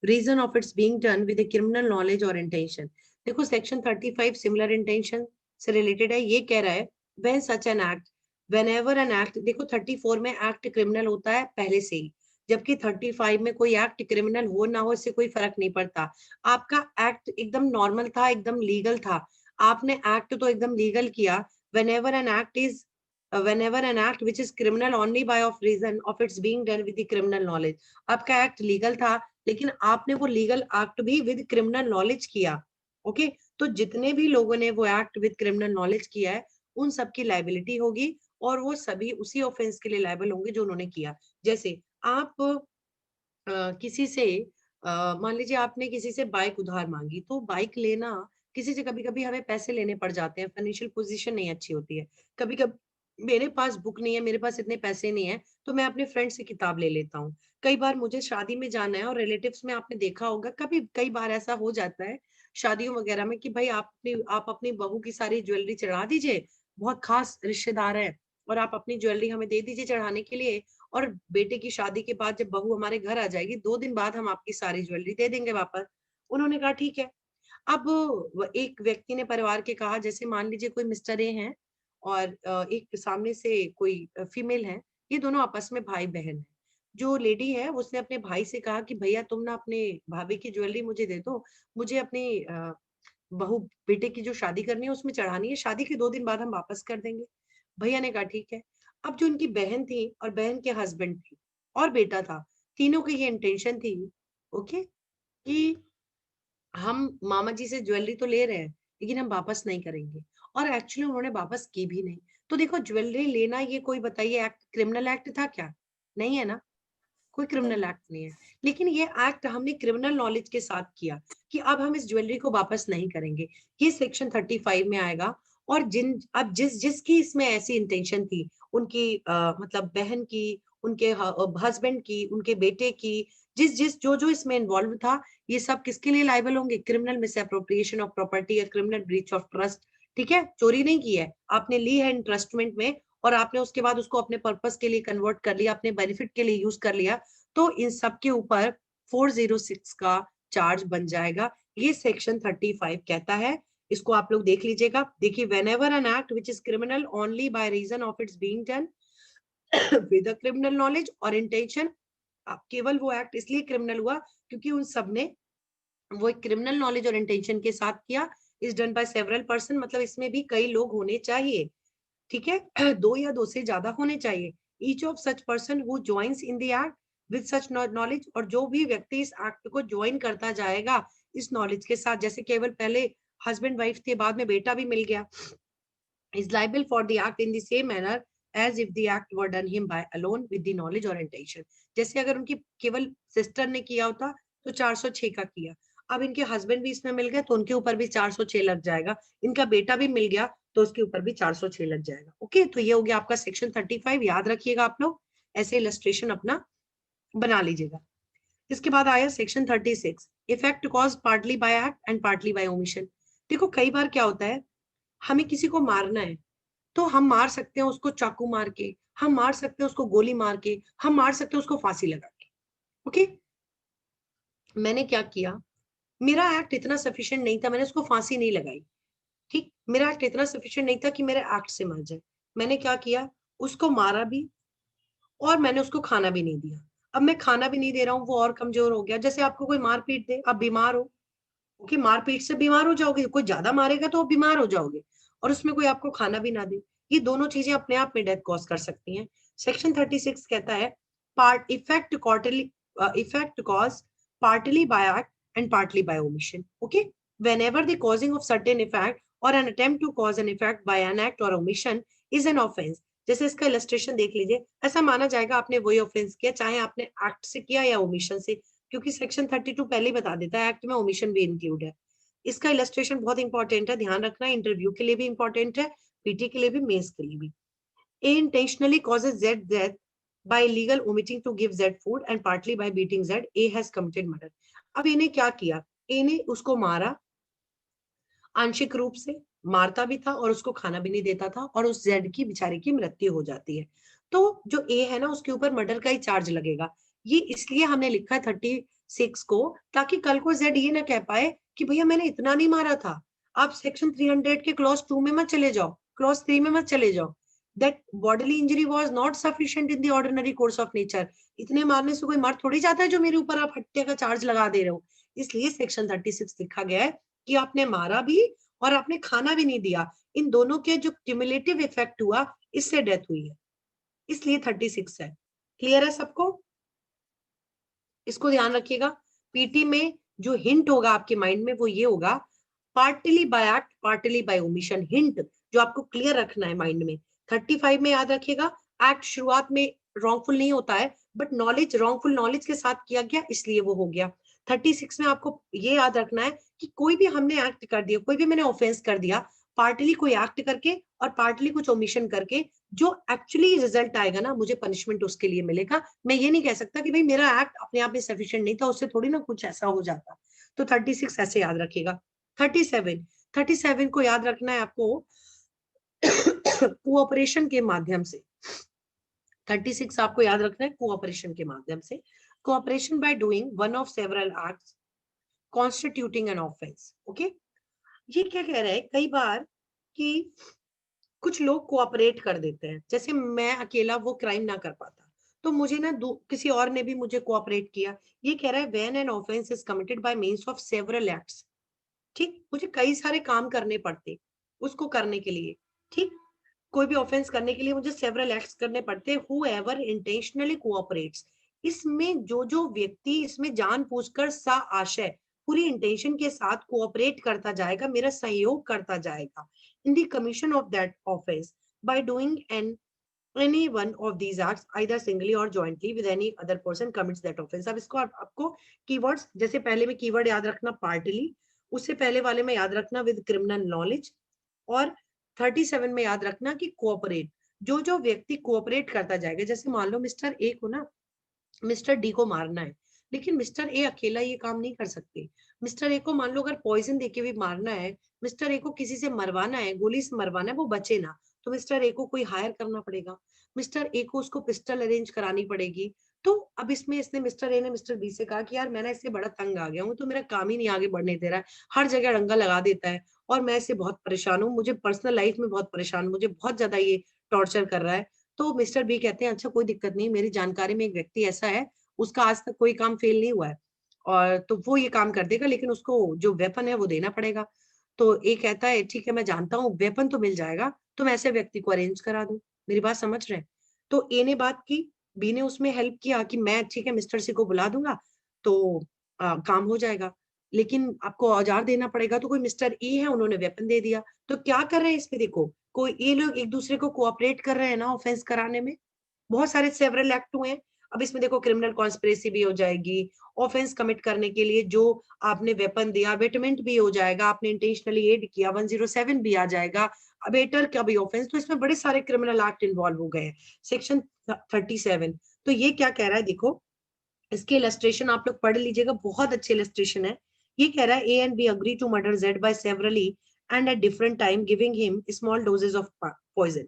reason of its being done with a criminal knowledge or intention, देखो सेक्शन 35 सिमिलर इंटेंशन से रिलेटेड है, ये कह रहा है when such an act, whenever an act, देखो 34 में एक्ट क्रिमिनल होता है पहले से ही, जबकि 35 में कोई एक्ट क्रिमिनल हो ना हो इससे कोई फर्क नहीं पड़ता। आपका एक्ट एकदम नॉर्मल था, एकदम लीगल था, आपने एक्ट तो एकदम लीगल किया। whenever an act is whenever an act which is criminal only by of reason of its being done with the criminal knowledge, आपका एक्ट लीगल था लेकिन आपने वो लीगल एक्ट भी विद क्रिमिनल नॉलेज किया। ओके, तो जितने भी लोगों ने वो एक्ट विद क्रिमिनल नॉलेज किया है उन सबकी लाइबिलिटी होगी और वो सभी उसी ऑफेंस के लिए लाइबल होंगे जो उन्होंने किया। जैसे आप किसी से मान लीजिए आपने किसी से बाइक उधार मांगी, तो बाइक लेना किसी से कभी कभी हमें पैसे लेने पड़ जाते हैं, फाइनेंशियल पोजीशन नहीं अच्छी होती है, कभी कभी मेरे पास बुक नहीं है, मेरे पास इतने पैसे नहीं है, तो मैं अपने फ्रेंड से किताब ले लेता हूँ। कई बार मुझे शादी में जाना है और रिलेटिव्स में आपने देखा होगा, कभी कई बार ऐसा हो जाता है शादियों वगैरह में कि भाई आप अपनी बहू की सारी ज्वेलरी चढ़ा दीजिए, बहुत खास रिश्तेदार है और आप अपनी ज्वेलरी हमें दे दीजिए चढ़ाने के लिए, और बेटे की शादी के बाद जब बहू हमारे घर आ जाएगी 2 दिन बाद हम आपकी सारी ज्वेलरी दे देंगे वापस। उन्होंने कहा ठीक है। अब एक व्यक्ति ने परिवार के कहा, जैसे मान लीजिए कोई मिस्टर ए हैं और एक सामने से कोई फीमेल है, ये दोनों आपस में भाई बहन है। जो लेडी है उसने अपने भाई से कहा कि भैया तुम ना अपने भाभी की ज्वेलरी मुझे दे दो, मुझे अपनी बहू बेटे की जो शादी करनी है उसमें चढ़ानी है, शादी के 2 दिन बाद हम वापस कर देंगे। भैया ने कहा ठीक है। अब जो उनकी बहन थी और बहन के हस्बैंड थी और बेटा था, तीनों की ये इंटेंशन थी, ओके, कि हम मामा जी से ज्वेलरी तो ले रहे हैं लेकिन हम वापस नहीं करेंगे, और एक्चुअली उन्होंने वापस की भी नहीं। तो देखो ज्वेलरी लेना ये कोई बताइए एक्ट क्रिमिनल एक्ट था क्या? नहीं है ना, कोई क्रिमिनल एक्ट नहीं है। लेकिन ये एक्ट हमने क्रिमिनल नॉलेज के साथ किया कि अब हम इस ज्वेलरी को वापस नहीं करेंगे, ये सेक्शन 35 में आएगा। और अब जिसकी इसमें ऐसी इंटेंशन थी, उनकी मतलब बहन की, उनके हस्बैंड की, उनके बेटे की, जो इसमें इन्वॉल्व था, ये सब किसके लिए लाइबल होंगे? क्रिमिनल मिसअप्रोप्रिएशन ऑफ प्रॉपर्टी या क्रिमिनल ब्रीच ऑफ ट्रस्ट। ठीक है, चोरी नहीं की है आपने, ली है इंट्रस्टमेंट में और आपने उसके बाद उसको अपने पर्पस के लिए कन्वर्ट कर लिया, अपने बेनिफिट के लिए यूज कर लिया, तो इन सब के ऊपर 406 का चार्ज बन जाएगा। ये सेक्शन 35 कहता है, इसको आप लोग देख लीजिएगा। देखिए, whenever an act which is criminal only by reason of its being done with a criminal knowledge or intention, केवल वो एक्ट इसलिए क्रिमिनल हुआ क्योंकि उन सब ने वो एक क्रिमिनल नॉलेज और इंटेंशन के साथ किया, is done by several person, मतलब इसमें भी कई लोग होने चाहिए। ठीक है, 2 या 2 से ज्यादा होने चाहिए। Each of such person who joins in the act with such knowledge, और जो भी व्यक्ति इस एक्ट को ज्वाइन करता जाएगा इस नॉलेज के साथ, जैसे केवल पहले हस्बैंड वाइफ थे, बाद में बेटा भी मिल गया, is liable for the act in the same manner as if the act were done him by alone with the knowledge or intention. जैसे अगर उनकी केवल सिस्टर ने किया होता तो 406 का किया, अब इनके हस्बैंड भी इसमें मिल गए तो उनके ऊपर भी 406 लग जाएगा, इनका बेटा भी मिल गया तो उसके ऊपर भी 406 लग जाएगा। ओके, तो ये हो गया आपका सेक्शन 35, याद रखिएगा आप लोग, ऐसे इलस्ट्रेशन अपना बना लीजिएगा। इसके बाद आया section 36, effect cause partly bye act and partly bye omission. देखो कई बार क्या होता है, हमें किसी को मारना है तो हम मार सकते हैं उसको चाकू मार के, हम मार सकते हैं उसको गोली मार के, हम मार सकते हैं उसको फांसी लगा के। ओके, मैंने क्या किया, मेरा एक्ट इतना सफिशिएंट नहीं था, मैंने उसको फांसी नहीं लगाई, ठीक, मेरा एक्ट इतना सफिशिएंट नहीं था कि मेरे एक्ट से मर जाए, मैंने क्या किया, उसको मारा भी और मैंने उसको खाना भी नहीं दिया। अब मैं खाना भी नहीं दे रहा हूँ, वो और कमजोर हो गया। जैसे आपको कोई मार पीट दे, आप बीमार हो, ओके, मारपीट से बीमार हो जाओगे, कोई ज्यादा मारेगा तो बीमार हो जाओगे, और उसमें कोई आपको खाना भी ना दे, ये दोनों चीजें अपने आप में डेथ कॉज कर सकती हैं। सेक्शन 36 कहता है part effect quarterly effect cause partly bye act and partly bye omission. Okay, whenever the causing of certain effect or an attempt to cause an effect by an act or omission is an offense। जैसे इसका illustration देख लीजिए, ऐसा माना जाएगा आपने वही offence किया, चाहे आपने एक्ट से किया या ओमिशन से, क्योंकि सेक्शन 32 पहले ही बता देता है एक्ट में ओमिशन भी इंक्लूड है। इसका इलस्ट्रेशन बहुत इंपॉर्टेंट है, ध्यान रखना, इंटरव्यू के लिए भी इंपॉर्टेंट है, पीटी के लिए भी, मेंस के लिए भी। A intentionally causes Z death by illegal omitting to give Z food and partly by beating Z, A has committed murder। अब इन्हें क्या किया, ए ने उसको मारा, आंशिक रूप से मारता भी था और उसको खाना भी नहीं देता था, और उस जेड की बेचारे की मृत्यु हो जाती है। तो जो ए है ना, उसके ऊपर मर्डर का ही चार्ज लगेगा। ये इसलिए हमने लिखा है 36 को, ताकि कल को जेड ये ना कह पाए कि भैया मैंने इतना नहीं मारा था। आप सेक्शन 300 के क्लॉज 2 में मत चले जाओ, क्लॉज 3 में मत चले जाओ, that bodily injury was not sufficient in the ordinary course of nature. इतने मारने से कोई मर थोड़ी जाता है जो मेरे ऊपर आप हत्या का चार्ज लगा दे रहे हो। इसलिए सेक्शन 36 लिखा गया है कि आपने मारा भी और आपने खाना भी नहीं दिया, इन दोनों के जो क्यूमुलेटिव इफेक्ट हुआ, इससे डेथ हुई है, इसलिए 36 है। क्लियर है सबको, इसको ध्यान रखिएगा। पीटी में जो हिंट होगा आपके माइंड में वो ये होगा, partly bye act partly bye omission, hint जो आपको क्लियर रखना है माइंड में। 35 में याद रखिएगा, एक्ट शुरुआत में रॉन्गफुल नहीं होता है, बट नॉलेज रॉन्गफुल नॉलेज के साथ किया गया इसलिए वो हो गया। 36 में आपको ये याद रखना है कि कोई भी हमने एक्ट कर दिया, कोई भी मैंने ऑफेंस कर दिया, पार्टली कोई एक्ट करके और पार्टली कुछ ओमिशन करके, जो एक्चुअली रिजल्ट आएगा ना, मुझे पनिशमेंट उसके लिए मिलेगा। मैं ये नहीं कह सकता कि भाई मेरा एक्ट अपने आप में सफिशिएंट नहीं था, उससे थोड़ी ना कुछ ऐसा हो जाता। तो 36 ऐसे याद रखिएगा। 37 को याद रखना है आपको कोऑपरेशन के माध्यम से। 36 आपको याद रखना है कोऑपरेशन के माध्यम से, cooperation by doing one of several acts constituting an offence. Okay, ये क्या कह रहा है, कई बार कि कुछ लोग कोऑपरेट कर देते हैं, जैसे मैं अकेला वो क्राइम ना कर पाता तो मुझे ना किसी और ने भी मुझे कोऑपरेट किया। ये कह रहा है when an offence is committed by means of several acts, ठीक, मुझे कई सारे काम करने पड़ते उसको करने के लिए, ठीक, कोई भी ऑफेंस करने के लिए मुझे सेवरल एक्ट्स करने पड़ते। हूएवर इंटेंशनली कोऑपरेट्स, इसमें जो जो व्यक्ति इसमें जानबूझकर सा आशय पूरी इंटेंशन के साथ कोऑपरेट करता जाएगा, मेरा सहयोग करता जाएगा इन the commission of that offence by doing an any one of these acts either singly or jointly with any other person commits that offense। अब इसको आपको कीवर्ड्स, जैसे पहले में कीवर्ड याद रखना पार्टली, उससे पहले वाले में याद रखना विद क्रिमिनल नॉलेज, और 37 में याद रखना कि कोऑपरेट, जो जो व्यक्ति कोऑपरेट करता जाएगा। जैसे मान लो मिस्टर ए को ना मिस्टर डी को मारना है, लेकिन मिस्टर ए अकेला ये काम नहीं कर सकते। मिस्टर ए को मान लो अगर पॉइजन देके भी मारना है, मिस्टर ए को किसी से मरवाना है, गोली से मरवाना है, वो बचे ना, तो मिस्टर ए को कोई हायर करना पड़ेगा, मिस्टर ए को उसको पिस्टल अरेंज करानी पड़ेगी। तो अब इसमें इसने मिस्टर ए ने मिस्टर बी से कहा कि यार मैं ना इससे बड़ा तंग आ गया हूँ, तो मेरा काम ही नहीं आगे बढ़ने दे रहा है, हर जगह डंगा लगा देता है और मैं इससे बहुत परेशान हूँ, मुझे पर्सनल लाइफ में बहुत परेशान, मुझे बहुत ज्यादा ये टॉर्चर कर रहा है। तो मिस्टर बी कहते हैं अच्छा कोई दिक्कत नहीं, मेरी जानकारी में एक व्यक्ति ऐसा है, उसका आज तक कोई काम फेल नहीं हुआ है, और तो वो ये काम कर देगा, लेकिन उसको जो वेपन है वो देना पड़ेगा। तो ए कहता है ठीक है मैं जानता हूँ, वेपन तो मिल जाएगा, तुम ऐसे व्यक्ति को अरेंज करा दो। मेरी बात समझ रहे हैं? तो ए ने बात की, बी ने उसमें हेल्प किया कि मैं ठीक है मिस्टर सी को बुला दूंगा तो काम हो जाएगा। लेकिन आपको औजार देना पड़ेगा। तो कोई मिस्टर ए है, उन्होंने वेपन दे दिया। तो क्या कर रहे हैं इसमें, देखो कोई ये लोग एक दूसरे को कोऑपरेट कर रहे हैं ना ऑफेंस कराने में। बहुत सारे सेवरल एक्ट हुए हैं। अब इसमें देखो क्रिमिनल कॉन्स्पिरेसी भी हो जाएगी, ऑफेंस कमिट करने के लिए जो आपने वेपन दिया वेटमेंट भी हो जाएगा, आपने इंटेंशनली एड किया 107 भी आ जाएगा, अबेटर का भी ऑफेंस। तो इसमें बड़े सारे क्रिमिनल एक्ट इन्वॉल्व हो गए हैं, सेक्शन 37। तो ये क्या कह रहा है, देखो इसके इलस्ट्रेशन आप लोग पढ़ लीजिएगा, बहुत अच्छे इलस्ट्रेशन है। ये कह रहा है A and B agree to murder Z by severally and at different time giving him small doses of poison.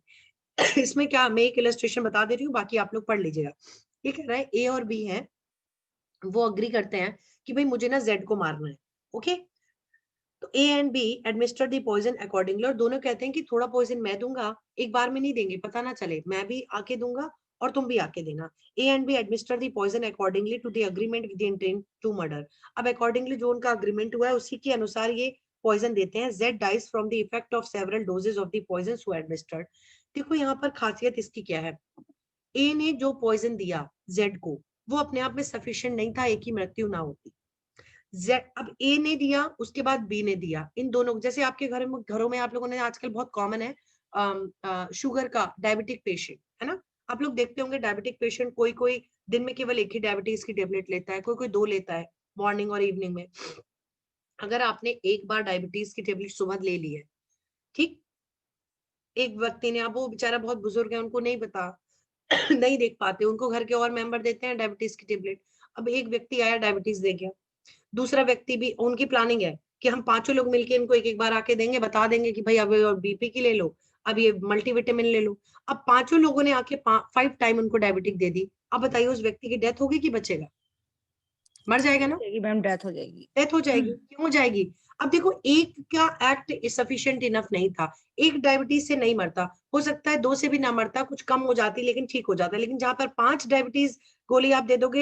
इसमें क्या, मैं एक इलस्ट्रेशन बता दे रही हूँ, बाकी आप लोग पढ़ लीजिएगा। ये कह रहा है ए और बी है, वो अग्री करते हैं कि भाई मुझे ना जेड को मारना है। ओके, तो A and B administer the poison accordingly, और दोनों कहते हैं कि थोड़ा पॉइजन मैं दूंगा, एक बार में नहीं देंगे, पता ना चले, मैं भी आके दूंगा और तुम भी आके देना। A and B administer the poison accordingly to the agreement with the intent to murder. अब अकॉर्डिंगली जो उनका अग्रीमेंट हुआ है उसी के अनुसार ये पॉइजन देते हैं। Z dies from the effect of several doses of the poison so administered. देखो यहाँ पर खासियत इसकी क्या है, ए ने जो पॉइजन दिया जेड को, वो अपने आप में सफिशिएंट नहीं था, एक ही मृत्यु ना होती। जेड, अब ए ने दिया, उसके बाद बी ने दिया, इन दोनों, जैसे आपके घरों में आप लोगों ने आजकल बहुत कॉमन है शुगर का डायबिटिक पेशेंट, है ना। आप लोग देखते होंगे डायबिटिक पेशेंट, कोई कोई दिन में केवल एक ही डायबिटीज की टेबलेट लेता है, कोई कोई 2 लेता है, मॉर्निंग और इवनिंग में। अगर आपने एक बार डायबिटीज की टेबलेट सुबह ले ली है, ठीक, एक व्यक्ति ने, अब वो बेचारा बहुत बुजुर्ग है, उनको नहीं पता नहीं देख पाते, उनको घर के और मेंबर देते हैं डायबिटीज की टेबलेट। अब एक व्यक्ति आया डायबिटीज दे गया, दूसरा व्यक्ति भी, उनकी प्लानिंग है कि हम पांचों लोग मिलके इनको एक एक बार आके देंगे, बता देंगे कि भाई अब बीपी की ले लो, अब ये मल्टीविटामिन ले लो। अब पांचों लोगों ने आके 5 टाइम उनको डायबिटिक दे दी। अब बताइए उस व्यक्ति की डेथ होगी कि बचेगा, मर जाएगा ना, मैम डेथ हो जाएगी। डेथ हो जाएगी। क्यों हो जाएगी, अब देखो एक का एक्ट सफिशिएंट इनफ नहीं था, एक डायबिटीज से नहीं मरता, हो सकता है 2 से भी ना मरता, कुछ कम हो जाती लेकिन ठीक हो जाता। लेकिन जहां पर 5 डायबिटीज गोली आप दे दोगे,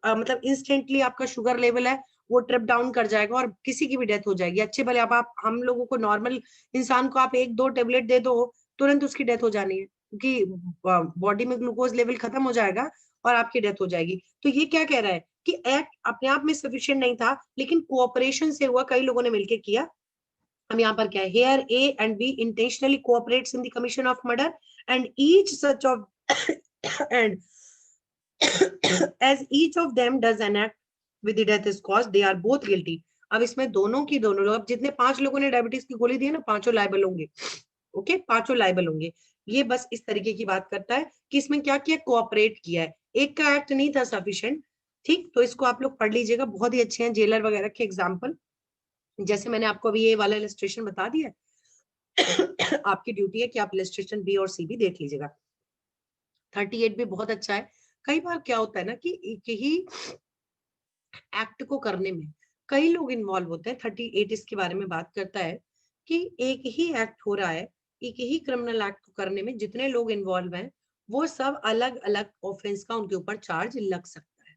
मतलब इंस्टेंटली आपका शुगर लेवल है वो ट्रिप डाउन कर जाएगा और किसी की भी डेथ हो जाएगी। अच्छे भले अब आप हम लोगों को, नॉर्मल इंसान को आप 1-2 टेबलेट दे दो, तुरंत उसकी डेथ हो जानी है, क्योंकि बॉडी में ग्लूकोज लेवल खत्म हो जाएगा और आपकी डेथ हो जाएगी। तो ये क्या कह रहा है कि एक्ट अपने आप में सफिशिएंट नहीं था, लेकिन कोऑपरेशन से हुआ, कई लोगों ने मिलकर किया। हम यहाँ पर क्या है, here A and B intentionally cooperates in the commission of murder and each such of and as each of them does an act with the death is caused, they are both guilty। अब इसमें दोनों की दोनों लोग, अब जितने 5 लोगों ने डायबिटीज की गोली दी है ना, पांचों लायबल होंगे। ओके, पांचों लायबल होंगे। ये बस इस तरीके की बात करता है कि इसमें क्या किया, कोऑपरेट किया है, एक का एक्ट नहीं था सफिशिएंट। ठीक, तो इसको आप लोग पढ़ लीजिएगा, बहुत ही अच्छे हैं जेलर वगैरह के एग्जाम्पल। जैसे मैंने आपको अभी ये वाला इलस्ट्रेशन बता दिया आपकी ड्यूटी है कि आप इलस्ट्रेशन बी और सी भी देख लीजिएगा। 38 भी बहुत अच्छा है। कई बार क्या होता है ना कि एक ही एक्ट को करने में कई लोग इन्वॉल्व होते हैं। 38 इसके बारे में बात करता है कि एक ही एक्ट हो रहा है, एक ही क्रिमिनल एक्ट को करने में जितने लोग इन्वॉल्व हैं वो सब अलग अलग ऑफेंस का उनके ऊपर चार्ज लग सकता है।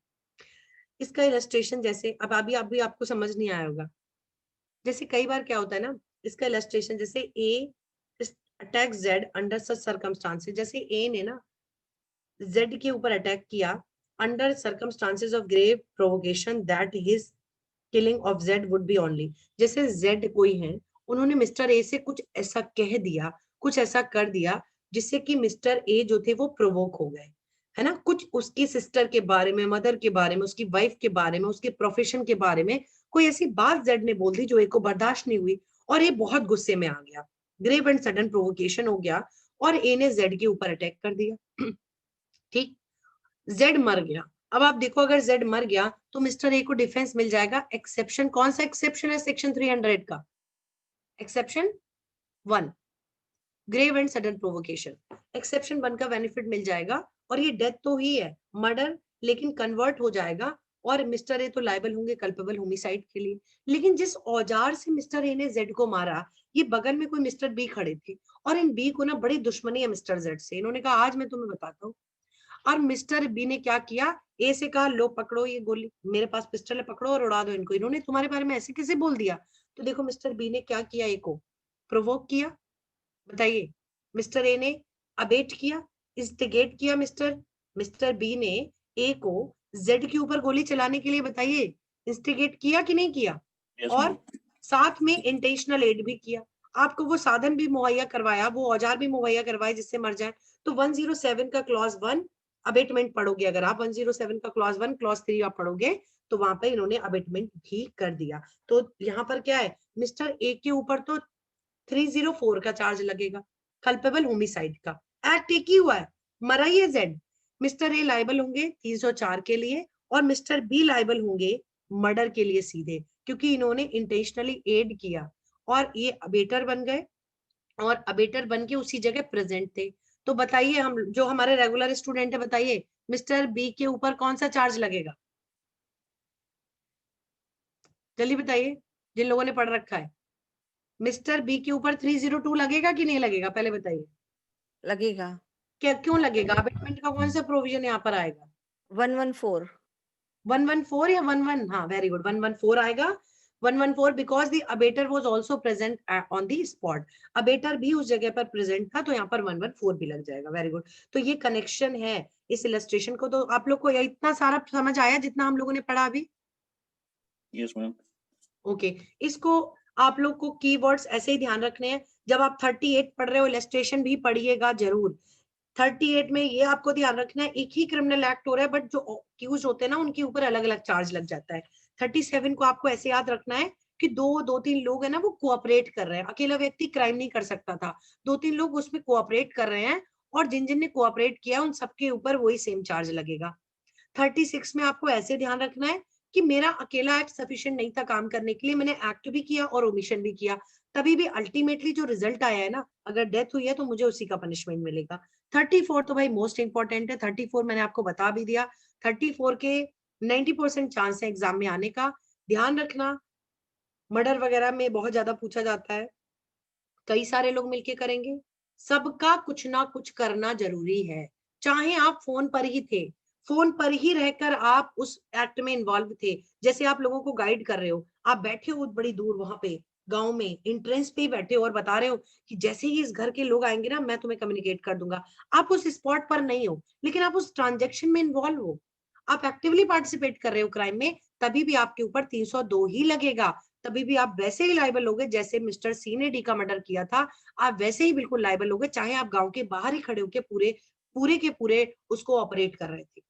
इसका इलस्ट्रेशन जैसे, अब अभी आपको समझ नहीं आया होगा, जैसे कई बार क्या होता है ना, इसका इलस्ट्रेशन जैसे A attack Z under such circumstances, जैसे ए ने ना जेड के ऊपर अटैक किया under circumstances of grave provocation that his killing of Z would be only. जैसे जेड कोई है, उन्होंने मिस्टर ए से कुछ ऐसा कह दिया, कुछ ऐसा कर दिया जिससे कि मिस्टर ए जो थे वो प्रोवोक हो गए, है ना। कुछ उसकी सिस्टर के बारे में, मदर के बारे में, उसकी वाइफ के बारे में, उसके प्रोफेशन के बारे में कोई ऐसी बात जेड ने बोल दी जो ए को बर्दाश्त नहीं हुई और ये बहुत गुस्से में आ गया, ग्रेव एंड सडन प्रोवोकेशन हो गया और ए ने जेड के ऊपर अटैक कर दिया। ठीक, जेड मर गया। अब आप देखो अगर जेड मर गया तो मिस्टर ए को डिफेंस मिल जाएगा। एक्सेप्शन, कौन सा एक्सेप्शन है सेक्शन 300 का, exception 1, grave and sudden provocation. Exception 1 का बेनिफिट मिल जाएगा और ये डेथ तो ही है, मर्डर, लेकिन कन्वर्ट हो जाएगा और मिस्टर ए तो लायबल होंगे कल्पेबल होमिसाइड के लिए। लेकिन जिस औजार से मिस्टर ए ने जेड को मारा, ये बगल में कोई मिस्टर बी खड़े थे और इन बी को ना बड़ी दुश्मनी है मिस्टर जेड से। इन्होंने कहा आज मैं तुम्हें बताता हूँ, और मिस्टर बी ने क्या किया, ए से कहा लो पकड़ो ये गोली, मेरे पास पिस्टल है, पकड़ो और उड़ा दो इनको, इन्होंने तुम्हारे बारे में ऐसे कैसे बोल दिया। तो देखो मिस्टर बी ने क्या किया, ए को प्रोवोक किया, बताइए, मिस्टर ए ने अबेट किया, इंस्टिगेट किया, मिस्टर बी ने ए को जेड के ऊपर गोली चलाने के लिए, बताइए, इंस्टिगेट किया कि नहीं किया, Yes, और ma'am. साथ में इंटेंशनल एड भी किया, आपको वो साधन भी मुहैया करवाया, वो औजार भी मुहैया करवाए जिससे मर जाए। तो 107 का क्लॉज 1 अबेटमेंट पढ़ोगे, अगर आप 107 का क्लॉज 1 क्लॉज 3 आप पढ़ोगे तो वहां पे इन्होंने अबेटमेंट भी कर दिया। तो यहाँ पर क्या है, मिस्टर ए के ऊपर तो 304 का चार्ज लगेगा कल्पेबल होमिसाइड का, एक्ट एक ही हुआ है, मरा ही है जेड। मिस्टर ए लाइबल होंगे 304 के लिए और मिस्टर बी लाइबल होंगे मर्डर के लिए सीधे, क्योंकि इन्होंने इंटेंशनली एड किया और ये अबेटर बन गए और अबेटर बन के उसी जगह प्रेजेंट थे। तो बताइए, हम जो हमारे रेगुलर स्टूडेंट है, बताइए मिस्टर बी के ऊपर कौन सा चार्ज लगेगा, जल्दी बताइए जिन लोगों ने पढ़ रखा है। मिस्टर बी के ऊपर 302 लगेगा कि नहीं लगेगा, पहले बताइए। लगेगा। क्या, क्यों लगेगा, अबेटमेंट का कौन सा प्रोविजन यहाँ पर आएगा, 114। 114 या 11, हाँ वेरी गुड, 114 आएगा। 114 because the abettor was also present on the spot, abettor भी उस जगह पर प्रेजेंट था, तो यहाँ पर 114 भी लग जाएगा। Very good. तो ये कनेक्शन है इस इलस्ट्रेशन को। तो आप लोग को इतना सारा समझ आया जितना हम लोगों ने पढ़ा अभी? Yes, ma'am. ओके इसको आप लोग को कीवर्ड्स ऐसे ही ध्यान रखने हैं। जब आप 38 पढ़ रहे हो, इलस्ट्रेशन भी पढ़िएगा जरूर। 38 में ये आपको ध्यान रखना है, एक ही क्रिमिनल एक्ट हो रहा है, बट जो अक्यूज होते हैं ना उनके ऊपर अलग अलग चार्ज लग जाता है। 37 को आपको ऐसे याद रखना है कि दो तीन लोग है ना, वो कोऑपरेट कर रहे हैं, अकेला व्यक्ति क्राइम नहीं कर सकता था, दो तीन लोग उसमें कोऑपरेट कर रहे हैं, और जिन जिन ने कोऑपरेट किया उन सबके ऊपर वही सेम चार्ज लगेगा। 36 में आपको ऐसे ध्यान रखना है कि मेरा अकेला एक्ट सफिशिएंट नहीं था काम करने के लिए, मैंने एक्ट भी किया और ओमिशन भी किया, तभी भी अल्टीमेटली जो रिजल्ट आया है ना, अगर डेथ हुई है तो मुझे उसी का पनिशमेंट मिलेगा। 34 तो भाई मोस्ट इंपॉर्टेंट है, 34 मैंने आपको बता भी दिया। 34 के 90% चांस है एग्जाम में आने का, ध्यान रखना। मर्डर वगैरह में बहुत ज्यादा पूछा जाता है, कई सारे लोग मिलके करेंगे, सबका कुछ ना कुछ करना जरूरी है। चाहे आप फोन पर ही थे, फोन पर ही रहकर आप उस एक्ट में इन्वॉल्व थे, जैसे आप लोगों को गाइड कर रहे हो, आप बैठे हो बड़ी दूर वहां पे गांव में एंट्रेंस पे ही बैठे हो और बता रहे हो कि जैसे ही इस घर के लोग आएंगे ना मैं तुम्हें कम्युनिकेट कर दूंगा। आप उस स्पॉट पर नहीं हो, लेकिन आप उस ट्रांजेक्शन में इन्वॉल्व हो, आप एक्टिवली पार्टिसिपेट कर रहे हो क्राइम में, तभी भी आपके ऊपर 302 ही लगेगा। तभी भी आप वैसे ही लायबल होगे जैसे मिस्टर सी ने डी का मर्डर किया था, आप वैसे ही बिल्कुल लायबल होगे, चाहे आप गांव के बाहर ही खड़े होके पूरे पूरे के पूरे उसको ऑपरेट कर रहे थे।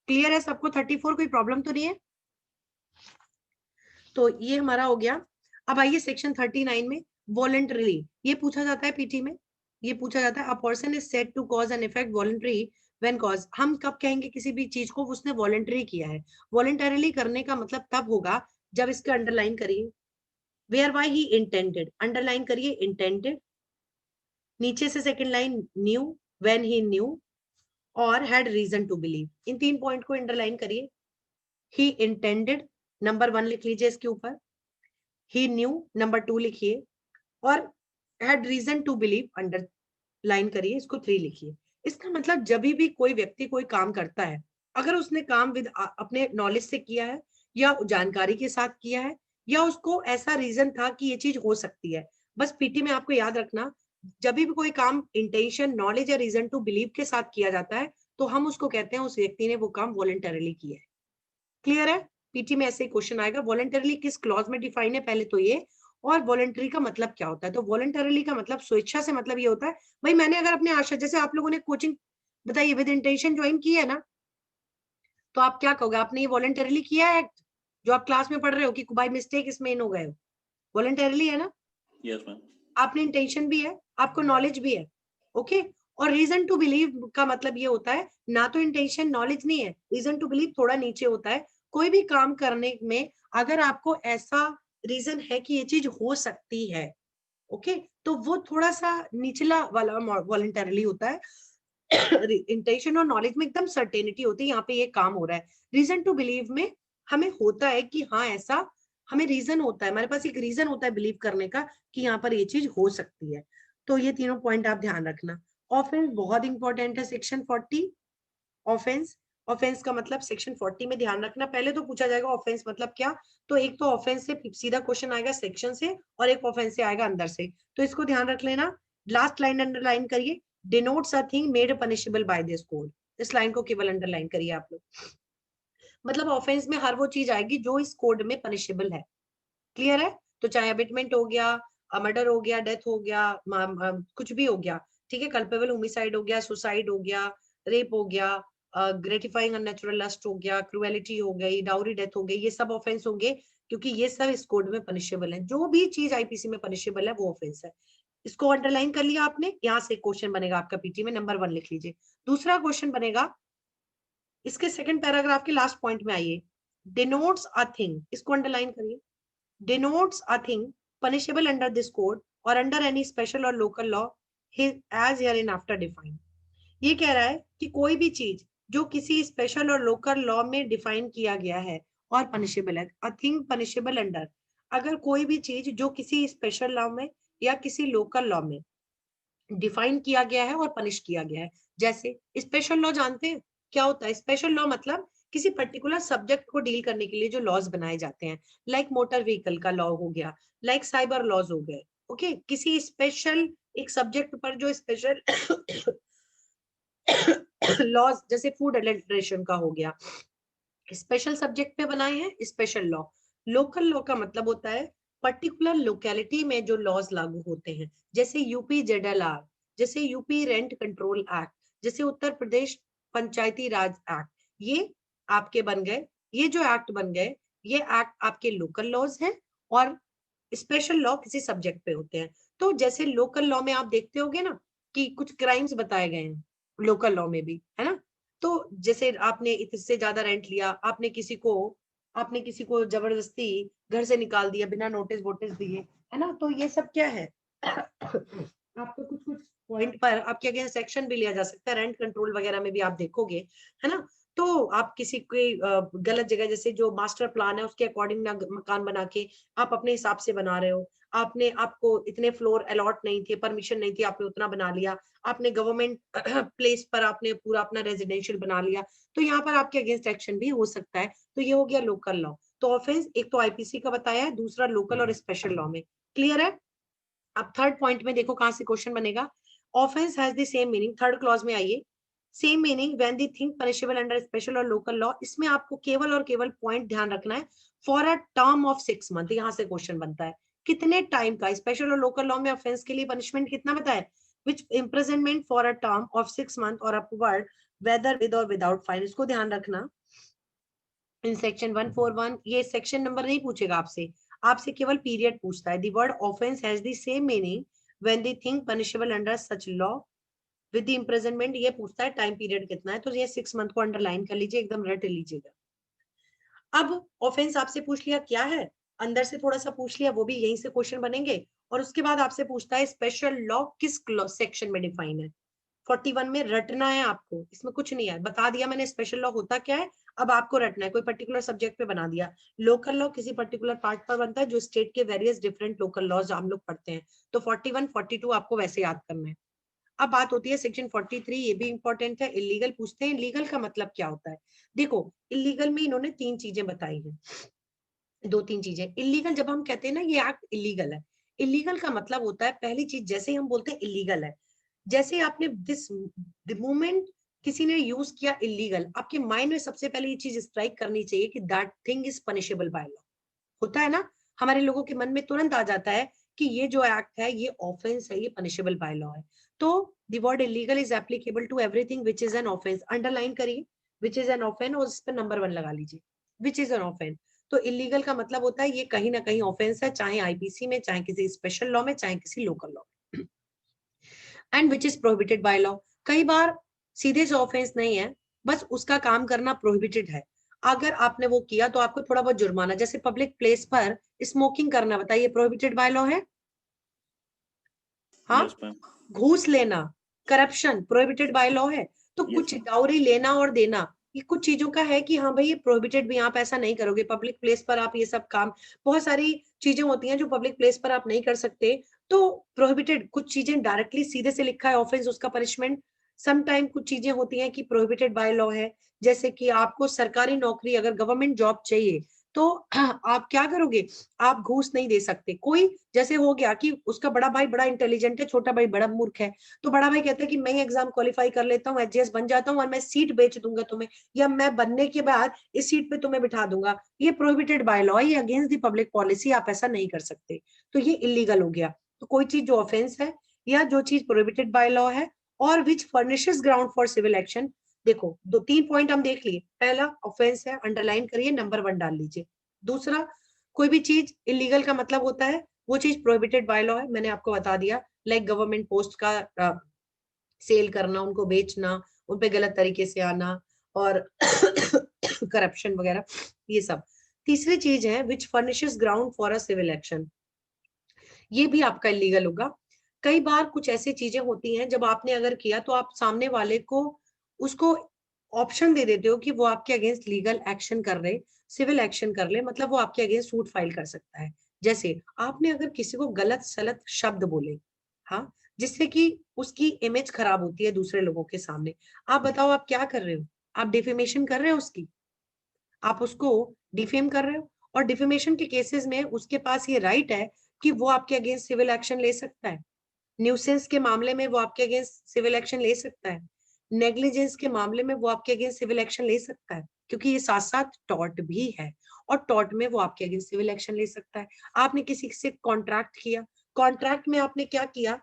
क्लियर है सबको? 34 कोई प्रॉब्लम तो नहीं है? तो ये हमारा हो गया। अब आइए सेक्शन 39 में वॉलंटरीली, ये पूछा जाता है पीटी में, ये पूछा जाता है a person is said to cause an effect voluntary when cause. हम कब कहेंगे किसी भी चीज को उसने वॉलंटरी किया है? वॉलंटरीली करने का मतलब तब होगा जब इसके अंडरलाइन करिए, where by he intended, underline करिए इंटेंडेड, नीचे से second line knew, when he knew, और हैड रीजन टू बिलीव। इन तीन पॉइंट को अंडरलाइन करिए। ही इंटेंडेड नंबर 1 लिख लीजिए इसके ऊपर, ही न्यू नंबर 2 लिखिए, और had reason to believe underline करिए, इसको 3 लिखिए। इसका मतलब जब भी कोई व्यक्ति कोई काम करता है, अगर उसने काम विद अपने नॉलेज से किया है या जानकारी के साथ किया है, या उसको ऐसा रीजन था कि ये चीज हो सकती है, बस पीटी में आपको याद रखना, जब भी कोई काम इंटेंशन नॉलेज या रीजन टू बिलीव के साथ किया जाता है तो हम उसको कहते हैं उस व्यक्ति ने वो काम वॉलंटरली किया है। क्लियर है? पीटी में ऐसे क्वेश्चन आएगा, वॉलंटरली किस क्लॉज में डिफाइन है पहले तो ये, और वॉलंटरी का मतलब क्या होता है। तो वॉलंटरली का मतलब स्वेच्छा से, मतलब ये होता है भाई मैंने अगर अपने आशा, जैसे आप लोगों ने कोचिंग बताइए विद इंटेंशन ज्वाइन की है ना, तो आप क्या कहोगे, आपने ये वॉलंटरली किया है जो आप क्लास में पढ़ रहे हो कि बाय मिस्टेक इसमें इन हो गए हो? वॉलंटरली है ना? Yes, ma'am. आपने इंटेंशन भी है, आपको नॉलेज भी है, ओके। और रीजन टू बिलीव का मतलब ये होता है, ना तो इंटेंशन नॉलेज नहीं है, रीजन टू बिलीव थोड़ा नीचे होता है। कोई भी काम करने में अगर आपको ऐसा रीजन है कि ये चीज हो सकती है, ओके, तो वो थोड़ा सा निचला वाला वॉलंटरली होता है। इंटेंशन और नॉलेज में एकदम सर्टेनिटी होती है, यहाँ पे ये काम हो रहा है। रीजन टू बिलीव में हमें होता है कि हाँ ऐसा, हमें रीजन होता है, हमारे पास एक रीजन होता है बिलीव करने का कि यहाँ पर ये चीज हो सकती है। तो ये तीनों पॉइंट आप ध्यान रखना। ऑफेंस बहुत इंपॉर्टेंट है, सेक्शन 40 ऑफेंस। ऑफेंस का मतलब सेक्शन 40 में ध्यान रखना, पहले तो पूछा जाएगा ऑफेंस मतलब क्या, तो एक तो ऑफेंस से सीधा क्वेश्चन आएगा सेक्शन से, और एक ऑफेंस से आएगा अंदर से, तो इसको ध्यान रख लेना। लास्ट लाइन अंडरलाइन करिए, denotes a thing made punishable by this code, इस लाइन को केवल अंडरलाइन करिए आप लोग। मतलब ऑफेंस में हर वो चीज आएगी जो इस कोड में पनिशेबल है। क्लियर है? तो चाहे अबिटमेंट हो गया, मर्डर हो गया, डेथ हो गया, कुछ भी हो गया, ठीक है, कल्पेबल होमिसाइड हो गया, सुसाइड हो गया, रेप हो गया, ग्रेटिफाइंग अननेचुरल लस्ट हो गया, क्रुएलिटी हो गई, डाउरी डेथ हो गई, ये सब ऑफेंस होंगे क्योंकि ये सब इस कोड में पनिशेबल है। जो भी चीज आईपीसी में पनिशेबल है वो ऑफेंस है। इसको अंडरलाइन कर लिया आपने? यहाँ से क्वेश्चन बनेगा आपका पीटी में, नंबर 1 लिख लीजिए। दूसरा क्वेश्चन बनेगा इसके सेकंड पैराग्राफ के लास्ट पॉइंट में आइए, डिनोट्स अ थिंग, इसको अंडरलाइन करिए। denotes a thing punishable under this code or under any special or local law as hereinafter defined। ये कह रहा है कि कोई भी चीज जो किसी स्पेशल और लोकल लॉ में डिफाइन किया गया है और पनिशेबल है, अ थिंग पनिशेबल अंडर, अगर कोई भी चीज जो किसी स्पेशल लॉ में या किसी लोकल लॉ में डिफाइन किया गया है और पनिश किया गया है। जैसे स्पेशल लॉ जानते हैं क्या होता है? स्पेशल लॉ मतलब किसी पर्टिकुलर सब्जेक्ट को डील करने के लिए जो लॉज बनाए जाते हैं, लाइक मोटर व्हीकल का लॉ हो गया, लाइक साइबर लॉज हो गए। ओके, किसी स्पेशल एक सब्जेक्ट पर जो स्पेशल लॉज, जैसे फूड एडल्ट्रेशन का हो गया, स्पेशल सब्जेक्ट पे बनाए हैं स्पेशल लॉ। लोकल लॉ का मतलब होता है पर्टिकुलर लोकेलिटी में जो लॉज लागू होते हैं, जैसे यूपी ZLR, जैसे यूपी रेंट कंट्रोल एक्ट, जैसे उत्तर प्रदेश पंचायती राज एक्ट, ये आपके बन गए। ये जो एक्ट बन गए, ये एक्ट आपके लोकल लॉज हैं और स्पेशल लॉ किसी सब्जेक्ट पे होते हैं। तो जैसे लोकल लॉ में आप देखते होगे ना कि कुछ क्राइम्स बताए गए हैं लोकल लॉ में भी, है ना? तो जैसे आपने इससे ज्यादा रेंट लिया, आपने किसी को जबरदस्ती घर से निकाल दिया बिना नोटिस वोटिस दिए, है ना? तो ये सब क्या है? आपको कुछ कुछ पॉइंट पर आपके अगेंस्ट सेक्शन भी लिया जा सकता है, रेंट कंट्रोल वगैरह में भी आप देखोगे, है ना? तो आप किसी कोई गलत जगह, जैसे जो मास्टर प्लान है उसके अकॉर्डिंग ना मकान बना के आप अपने हिसाब से बना रहे हो, आपको इतने फ्लोर अलॉट नहीं थे, परमिशन नहीं थी, आपने उतना बना लिया, आपने गवर्नमेंट प्लेस पर आपने पूरा अपना रेजिडेंशियल बना लिया, तो यहाँ पर आपके अगेंस्ट एक्शन भी हो सकता है। तो ये हो गया लोकल लॉ। तो ऑफेंस एक तो आईपीसी का बताया है, दूसरा लोकल और स्पेशल लॉ में। क्लियर है? अब थर्ड पॉइंट में देखो कहां से क्वेश्चन बनेगा। Offence has the same meaning, third clause में आइए, same meaning when the thing punishable under special और लोकल लॉ। इसमें आपको केवल और केवल पॉइंट ध्यान रखना है, for a term of 6 month. यहां से क्वेश्चन बनता है कितने टाइम का। स्पेशल और लोकल लॉ में ऑफेंस के लिए पनिशमेंट कितना बताया? Which imprisonment for a term of 6 month or upward, whether with or without fine. इसको ध्यान रखना। इन सेक्शन 141 ये सेक्शन नंबर नहीं पूछेगा आपसे केवल पीरियड पूछता है। The word offence has the same meaning when the thing punishable under such law with the imprisonment, ये पूछता है टाइम पीरियड कितना है। तो ये 6 मंथ को अंडरलाइन कर लीजिए, एकदम रट लीजिएगा। अब ऑफेंस आपसे पूछ लिया क्या है, अंदर से थोड़ा सा पूछ लिया, वो भी यहीं से क्वेश्चन बनेंगे। और उसके बाद आपसे पूछता है स्पेशल लॉ किस सेक्शन में डिफाइन है। 41 में रटना है आपको, इसमें कुछ नहीं है, बता दिया मैंने स्पेशल लॉ होता क्या है। अब आपको रटना है, कोई पर्टिकुलर सब्जेक्ट पे बना दिया। लोकल लॉ किसी पर्टिकुलर पार्ट पर बनता है, जो स्टेट के वेरियस डिफरेंट लोकल लॉज हम लोग पढ़ते हैं। तो 41 42 आपको वैसे याद करना है। अब बात होती है सेक्शन 43, ये भी इंपॉर्टेंट है। इलीगल पूछते हैं, इलीगल का मतलब क्या होता है? देखो इलीगल में इन्होंने 3 चीजें बताई हैं, 2-3 चीजें। इलीगल जब हम कहते हैं ना ये एक्ट इलीगल है, इलीगल का मतलब होता है, पहली चीज जैसे ही हम बोलते हैं इलीगल है, जैसे आपने दिस द मोमेंट किसी ने यूज किया इलीगल, आपके माइंड में सबसे पहले ये चीज स्ट्राइक करनी चाहिए कि that thing is punishable by law. होता है ना, हमारे लोगों के मन में तुरंत आ जाता है कि ये जो एक्ट है ये ऑफेंस है, ये पनिशेबल बाय लॉ है। तो the word illegal is applicable to everything which is an offence. Underline करिए व्हिच इज एन ऑफेंस और इस पर नंबर 1 लगा लीजिए, व्हिच इज एन ऑफेंस। तो इलीगल का मतलब होता है ये कहीं ना कहीं ऑफेंस है, चाहे आईपीसी में, चाहे किसी स्पेशल लॉ में, चाहे किसी लोकल लॉ में। And which is prohibited by law, कई बार सीधे से ऑफेंस नहीं है, बस उसका काम करना प्रोहिबिटेड है। अगर आपने वो किया तो आपको थोड़ा बहुत जुर्माना, जैसे पब्लिक प्लेस पर स्मोकिंग करना, बताइए प्रोहिबिटेड बाय लॉ है? हाँ, Yes, ma'am. घूस लेना, करप्शन प्रोहिबिटेड बाय लॉ है। तो Yes, कुछ ma'am. डाउरी लेना और देना, ये कुछ चीजों का है कि हाँ भाई ये प्रोहिबिटेड भी, आप ऐसा नहीं करोगे पब्लिक प्लेस पर, आप ये सब काम, बहुत सारी चीजें होती हैं जो पब्लिक प्लेस पर आप नहीं कर सकते, तो प्रोहिबिटेड। कुछ चीजें डायरेक्टली सीधे से लिखा है ऑफेंस, उसका पनिशमेंट। सम टाइम कुछ चीजें होती हैं कि प्रोहिबिटेड बाय लॉ है, जैसे कि आपको सरकारी नौकरी, अगर गवर्नमेंट जॉब चाहिए तो आप क्या करोगे, आप घूस नहीं दे सकते। कोई जैसे हो गया कि उसका बड़ा भाई बड़ा इंटेलिजेंट है, छोटा भाई बड़ा मूर्ख है, तो बड़ा भाई कहता है कि मैं एग्जाम क्वालिफाई कर लेता हूँ, एचजीएस बन जाता हूँ और मैं सीट बेच दूंगा तुम्हें, या मैं बनने के बाद इस सीट पे तुम्हें बिठा दूंगा। ये प्रोहिबिटेड बाय लॉ, ये अगेंस्ट द पब्लिक पॉलिसी, आप ऐसा नहीं कर सकते, तो ये इलीगल हो गया। तो कोई चीज जो ऑफेंस है या जो चीज प्रोहिबिटेड बाय लॉ है और which furnishes ground for civil action, देखो 2-3 पॉइंट हम देख लिए। पहला ऑफेंस है, अंडरलाइन करिए, नंबर 1 डाल लीजिए। दूसरा, कोई भी चीज इलीगल का मतलब होता है वो चीज प्रोहिबिटेड बाय लॉ है, मैंने आपको बता दिया। लाइक गवर्नमेंट पोस्ट का सेल करना, उनको बेचना, उन पे गलत तरीके से आना और करप्शन वगैरह, ये सब। तीसरी चीज है which furnishes ground for a civil action, ये भी आपका इलीगल होगा। कई बार कुछ ऐसी चीजें होती हैं, जब आपने अगर किया तो आप सामने वाले को उसको ऑप्शन दे देते हो कि वो आपके अगेंस्ट लीगल एक्शन कर रहे, सिविल एक्शन कर ले, मतलब वो आपके अगेंस्ट सूट फाइल कर सकता है। जैसे आपने अगर किसी को गलत सलत शब्द बोले, हाँ, जिससे कि उसकी इमेज खराब होती है दूसरे लोगों के सामने, आप बताओ आप क्या कर रहे हो, आप डिफेमेशन कर रहे हो उसकी, आप उसको डिफेम कर रहे हो। और डिफेमेशन के केसेस में उसके पास ये राइट है कि वो आपके अगेंस्ट सिविल एक्शन ले सकता है। न्यूसेंस के मामले में वो आपके अगेंस्ट सिविल एक्शन ले सकता है। नेग्लिजेंस के मामले में वो आपके अगेंस्ट सिविल एक्शन ले सकता है, क्योंकि ये साथ साथ टॉर्ट भी है, और टॉर्ट में वो आपके अगेंस्ट सिविल एक्शन ले सकता है। आपने किसी से कॉन्ट्रैक्ट किया, कॉन्ट्रैक्ट में आपने क्या किया,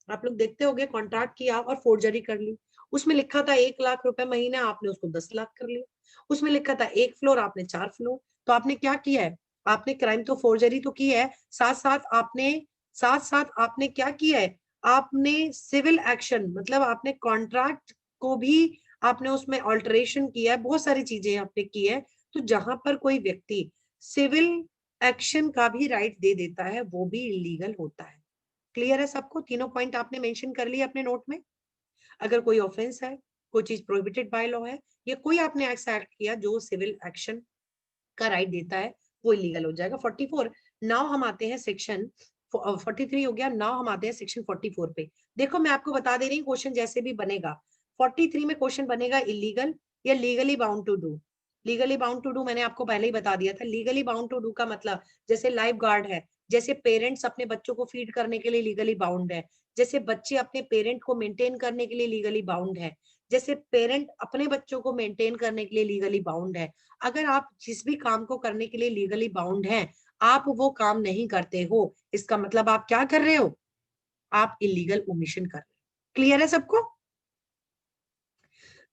आप लोग देखते होंगे, कॉन्ट्रैक्ट किया और फोर्जरी कर ली। उसमें लिखा था 1 लाख रुपए महीना, आपने उसको 10 लाख कर लिया। उसमें लिखा था 1 फ्लोर, आपने 4 फ्लोर। तो आपने क्या किया है, आपने क्राइम तो फोर्जरी तो की है, साथ साथ आपने क्या किया है, आपने सिविल एक्शन, मतलब आपने कॉन्ट्रैक्ट को भी आपने उसमें ऑल्टरेशन किया है, बहुत सारी चीजें आपने की है। तो जहां पर कोई व्यक्ति सिविल एक्शन का भी राइट दे देता है वो भी इलीगल होता है। क्लियर है सबको, तीनों पॉइंट आपने मेंशन कर लिए अपने नोट में। अगर कोई ऑफेंस है, कोई चीज प्रोहिबिटेड बाय लॉ है, या कोई आपने ऐसा एक्ट किया जो सिविल एक्शन का राइट देता है, वो इलीगल हो जाएगा। 44, नाउ हम आते हैं सेक्शन 43 हो गया, नाउ हम आते हैं सेक्शन 44 पे। देखो मैं आपको बता दे रही हूँ, क्वेश्चन जैसे भी बनेगा 43 में क्वेश्चन बनेगा इलीगल या legally bound to do. Legally bound to do मैंने आपको पहले ही बता दिया था। लीगली बाउंड टू डू का मतलब, जैसे लाइफ गार्ड है, जैसे पेरेंट्स अपने बच्चों को फीड करने के लिए लीगली बाउंड है, जैसे बच्चे अपने पेरेंट को मेंटेन करने के लिए लीगली बाउंड है, जैसे पेरेंट अपने बच्चों को मेंटेन करने के लिए लीगली बाउंड है। अगर आप जिस भी काम को करने के लिए लीगली बाउंड हैं, आप वो काम नहीं करते हो, इसका मतलब आप क्या कर रहे हो, आप इलीगल ओमिशन कर रहे हो। क्लियर है सबको?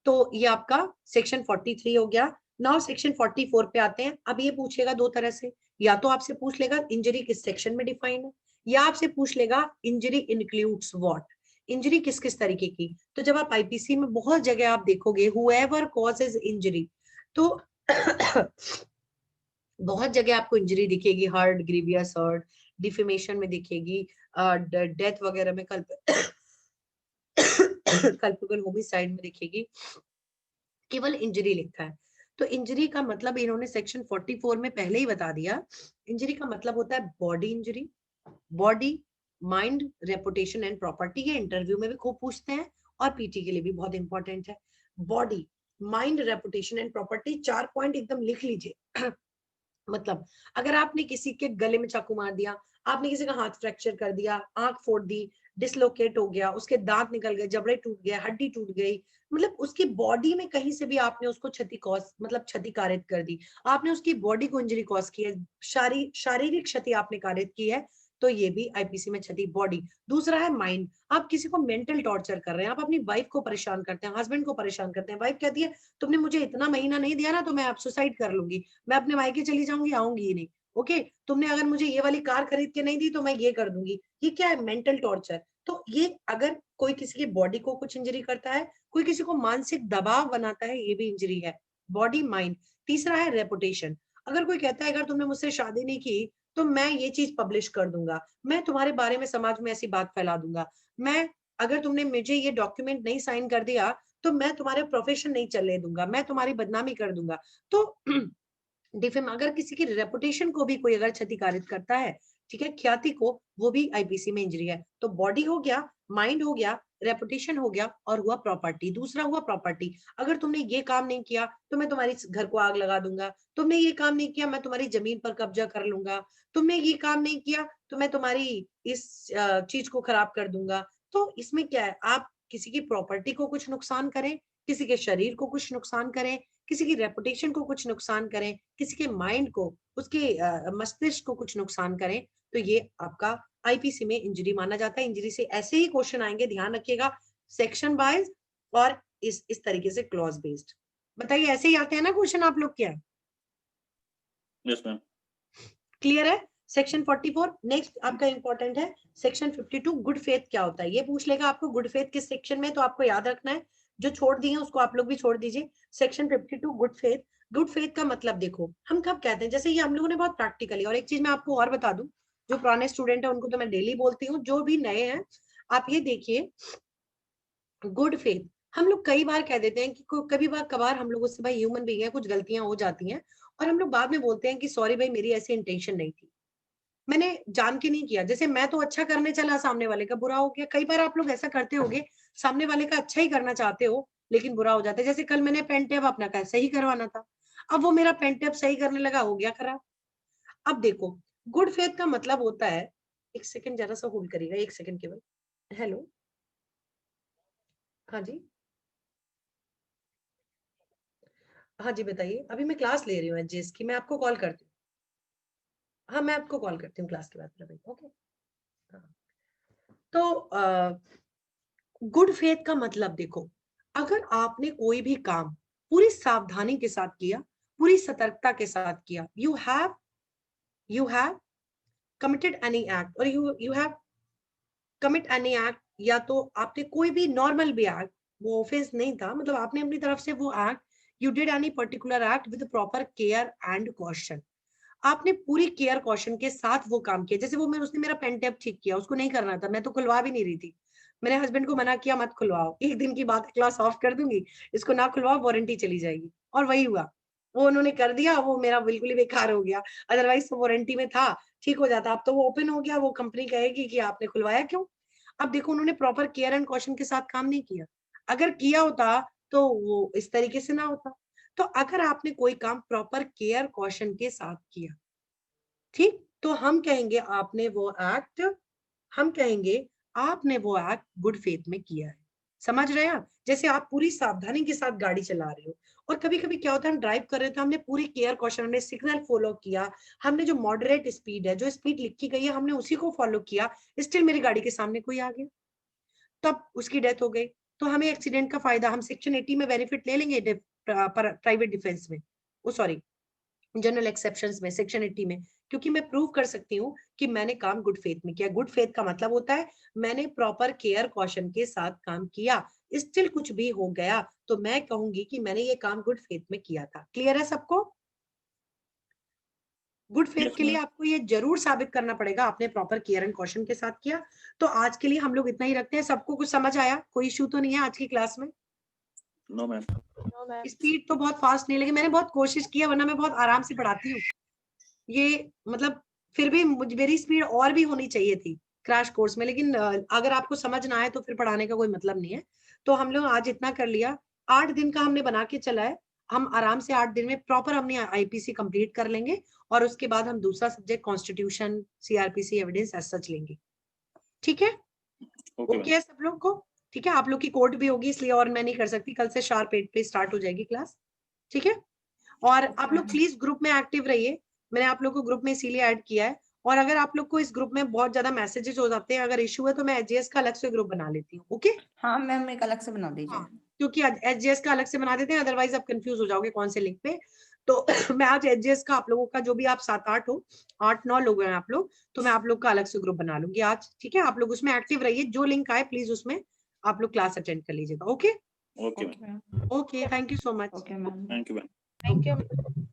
तो ये आपका सेक्शन 43 हो गया। नाउ सेक्शन 44 पे आते हैं। अब ये पूछेगा दो तरह से, या तो आपसे पूछ लेगा इंजरी किस सेक्शन में डिफाइन है, या आपसे पूछ लेगा इंजरी इंक्लूड्स व्हाट, इंजरी किस किस तरीके की। तो जब आप आईपीसी में बहुत जगह आप देखोगे हुएवर कॉजेज इंजरी, तो बहुत जगह आपको इंजरी दिखेगी, हर्ट, ग्रीवियस हर्ट, डिफेमेशन में दिखेगी, डेथ वगैरह में, कल्पेबल होमिसाइड में दिखेगी, केवल इंजरी लिखा है। तो इंजरी का मतलब इन्होंने सेक्शन 44 में पहले ही बता दिया। इंजरी का मतलब होता है body injury, body, mind, reputation and property. ये इंटरव्यू में भी खूब पूछते हैं और पीटी के लिए भी बहुत इंपॉर्टेंट है। Body, mind, reputation and property, 4 point एकदम लिख लीजिए। मतलब अगर आपने किसी के गले में चाकू मार दिया, आपने किसी का हाथ फ्रैक्चर कर दिया, आंख फोड़ दी, डिसलोकेट हो गया, उसके दांत निकल गए, जबड़े टूट गए, हड्डी टूट गई, मतलब उसकी बॉडी में कहीं से भी आपने उसको क्षति कॉज, मतलब क्षति कारित कर दी, आपने उसकी बॉडी को इंजरी कॉज की है, शारीरिक क्षति आपने कारित की है, तो ये भी आईपीसी में क्षति बॉडी। दूसरा है माइंड, आप किसी को मेंटल टॉर्चर कर रहे हैं, आप अपनी वाइफ को परेशान करते हैं, हस्बैंड को परेशान करते हैं, वाइफ कहती है तुमने मुझे इतना महीना नहीं दिया ना, तो मैं अब सुसाइड कर लूंगी, मैं अपने मायके चली जाऊंगी, आऊंगी ही नहीं। ओके, तुमने अगर मुझे ये वाली कार खरीद के नहीं दी तो मैं ये कर दूंगी। ये क्या है, मेंटल टॉर्चर। तो ये अगर कोई किसी की बॉडी को कुछ इंजरी करता है, कोई किसी को मानसिक दबाव बनाता है, ये भी इंजरी है, बॉडी माइंड। तीसरा है रेपुटेशन, अगर कोई कहता है अगर तुमने मुझसे शादी नहीं की तो मैं ये चीज पब्लिश कर दूंगा, मैं तुम्हारे बारे में समाज में ऐसी बात फैला दूंगा, मैं, अगर तुमने मुझे ये डॉक्यूमेंट नहीं साइन कर दिया तो मैं तुम्हारे प्रोफेशन नहीं चलने दूंगा, मैं तुम्हारी बदनामी कर दूंगा। तो डिफेम, अगर किसी की रेपुटेशन को भी कोई अगर क्षतिकारित करता है, ठीक है, ख्याति को, वो भी आईपीसी में इंजरी है। तो बॉडी हो गया, माइंड हो गया, रेपुटेशन हो गया और हुआ प्रॉपर्टी। दूसरा हुआ प्रॉपर्टी, अगर तुमने ये काम नहीं किया तो मैं तुम्हारी घर को आग लगा दूंगा, तुमने ये काम नहीं किया मैं तुम्हारी जमीन पर कब्जा कर लूंगा, तुमने ये काम नहीं किया तो मैं तुम्हारी इस चीज को खराब कर दूंगा। तो इसमें क्या है, आप किसी की प्रॉपर्टी को कुछ नुकसान करें, किसी के शरीर को कुछ नुकसान करें, किसी की रेपुटेशन को कुछ नुकसान करें, किसी के माइंड को, उसके मस्तिष्क को कुछ नुकसान करें, तो ये आपका आईपीसी में इंजरी माना जाता है। इंजरी से ऐसे ही क्वेश्चन आएंगे, ध्यान रखिएगा, सेक्शन वाइज और इस तरीके से क्लॉज बेस्ड। बताइए ऐसे ही आते हैं ना क्वेश्चन आप लोग? क्या Yes, ma'am. क्लियर है? सेक्शन 44 नेक्स्ट आपका इंपॉर्टेंट है। सेक्शन 52 गुड फेथ क्या होता है, ये पूछ लेगा आपको, गुड फेथ किस सेक्शन में, तो आपको याद रखना है, जो छोड़ दिए उसको आप लोग भी छोड़ दीजिए। Section 52 good faith. Good faith का मतलब देखो हम कब कहते हैं, जैसे ये हम लोगों ने बहुत प्रैक्टिकली, और एक चीज मैं आपको और बता दूं, जो पुराने स्टूडेंट है उनको तो मैं डेली बोलती हूँ, जो भी नए हैं आप ये देखिए, गुड फेथ हम लोग कई बार कह देते हैं कि कभी बार कभार हम लोगों से, भाई ह्यूमन बीइंग है, कुछ गलतियां हो जाती हैं और हम लोग बाद में बोलते हैं कि सॉरी भाई मेरी ऐसी इंटेंशन नहीं थी, मैंने जान के नहीं किया। जैसे मैं तो अच्छा करने चला, सामने वाले का बुरा हो गया। कई बार आप लोग ऐसा करते होगे, सामने वाले का अच्छा ही करना चाहते हो लेकिन बुरा हो जाता है। जैसे कल मैंने पेन टेप अपना का सही करवाना था, अब वो मेरा पेन टेप सही करने लगा, हो गया खराब। अब देखो गुड फेथ का मतलब होता है, एक सेकंड जरा सा होल्ड करिएगा, एक सेकंड केवल। हेलो, हाँ जी, हाँ जी बताइए। अभी मैं क्लास ले रही हूँ एचजीएस की, मैं आपको कॉल करती हूँ। हाँ मैं आपको कॉल करती हूँ क्लास के बाद, भाई ओके। हाँ। तो गुड फेथ का मतलब देखो, अगर आपने कोई भी काम पूरी सावधानी के साथ किया, पूरी सतर्कता के साथ किया, you have committed any act, or you have commit any act, या तो आपने कोई भी नॉर्मल भी एक्ट, वो ऑफेंस नहीं था, मतलब आपने अपनी तरफ से वो act, you did any particular act with proper care and caution, आपने पूरी केयर कॉशन के साथ वो काम किया। जैसे वो मैं, उसने मेरा पेन टेप ठीक किया, उसको नहीं करना था, मैं तो खुलवा भी नहीं रही थी, मैंने हस्बैंड को मना किया मत खुलवाओ, एक दिन की बात है, क्लास ऑफ कर दूंगी, इसको ना खुलवाओ वारंटी चली जाएगी, और वही हुआ, वो उन्होंने कर दिया, वो मेरा बिल्कुल ही बेकार हो गया। अदरवाइज तो वारंटी में था, ठीक हो जाता। अब तो वो ओपन हो गया, वो कंपनी कहेगी कि आपने खुलवाया क्यों। अब देखो उन्होंने प्रॉपर केयर एंड कॉशन के साथ काम नहीं किया, अगर किया होता तो वो इस तरीके से ना होता। तो अगर आपने कोई काम प्रॉपर केयर कॉशन के साथ किया, ठीक, तो हम कहेंगे आपने वो एक्ट, हम कहेंगे आपने वो एक्ट गुड फेथ में किया है। समझ रहे हैं आप? जैसे आप पूरी सावधानी के साथ गाड़ी चला रहे हो, और कभी कभी क्या होता है, हम ड्राइव कर रहे थे, हमने पूरी केयर कॉशन, हमने सिग्नल फॉलो किया, हमने जो मॉडरेट स्पीड है, जो स्पीड लिखी गई है, हमने उसी को फॉलो किया, स्टिल मेरी गाड़ी के सामने कोई आ गया, तब उसकी डेथ हो गई, तो हमें एक्सीडेंट का फायदा, हम सेक्शन 80 में बेनिफिट ले लेंगे प्राइवेट डिफेंस में, वो सॉरी जनरल एक्सेप्शंस में, सेक्शन 80 में, क्योंकि मैं प्रूव कर सकती हूँ कि मैंने काम गुड फेथ में किया। गुड फेथ का मतलब होता है मैंने प्रॉपर केयर कॉशन के साथ काम किया, स्टिल कुछ भी हो गया तो मैं कहूंगी कि मैंने ये काम गुड फेथ में किया था। क्लियर है सबको? गुड फेथ Yes, के लिए ma'am. आपको ये जरूर साबित करना पड़ेगा आपने प्रॉपर केयर एंड कॉशन के साथ किया। तो आज के लिए हम लोग इतना ही रखते हैं। सबको कुछ समझ आया? कोई इशू तो नहीं है आज की क्लास में? No, ma'am. No, ma'am. Speed तो बहुत फास्ट नहीं लगी, मैंने बहुत कोशिश किया, वरना मैं बहुत आराम से पढ़ाती हूँ। ये मतलब फिर भी मेरी स्पीड और भी होनी चाहिए थी क्रैश कोर्स में, लेकिन अगर आपको समझ ना आए तो फिर पढ़ाने का कोई मतलब नहीं है। तो हम लोग आज इतना कर लिया, 8 दिन का हमने बना के चला है, हम आराम से 8 दिन में प्रॉपर हमने आईपीसी कंप्लीट कर लेंगे, और उसके बाद हम दूसरा subject constitution, CrPC, evidence as such लेंगे। ठीक है? Okay, ओके है सब लोग को? ठीक है, आप लोग की कोर्ट भी होगी इसलिए और मैं नहीं कर सकती, कल से शार्प 8 पे स्टार्ट हो जाएगी क्लास। ठीक है, और आप लोग प्लीज ग्रुप में एक्टिव रहिए, मैंने आप लोग को ग्रुप में इसीलिए ऐड किया है। और अगर आप लोग को इस ग्रुप में बहुत ज्यादा मैसेजेस हो जाते हैं, अगर इश्यू है तो मैं एचजीएस का अलग से ग्रुप बना लेती हूँ। ओके? हाँ मैम, एक अलग से बना दीजिए। हाँ, क्योंकि एचजीएस का अलग से बना देते हैं, अदरवाइज आप कंफ्यूज हो जाओगे कौन से लिंक पे। तो मैं आज एचजीएस का आप लोगों का, जो भी आप 7-8 हो, 8-9 लोग हैं आप लोग, तो मैं आप लोग का अलग से ग्रुप बना लूंगी आज। ठीक है, आप लोग उसमें एक्टिव रहिए, जो लिंक आए प्लीज उसमें आप लोग क्लास अटेंड कर लीजिएगा। Okay? okay, ma'am. Okay, thank you so much. Okay, ma'am. Thank you, ma'am. Thank you.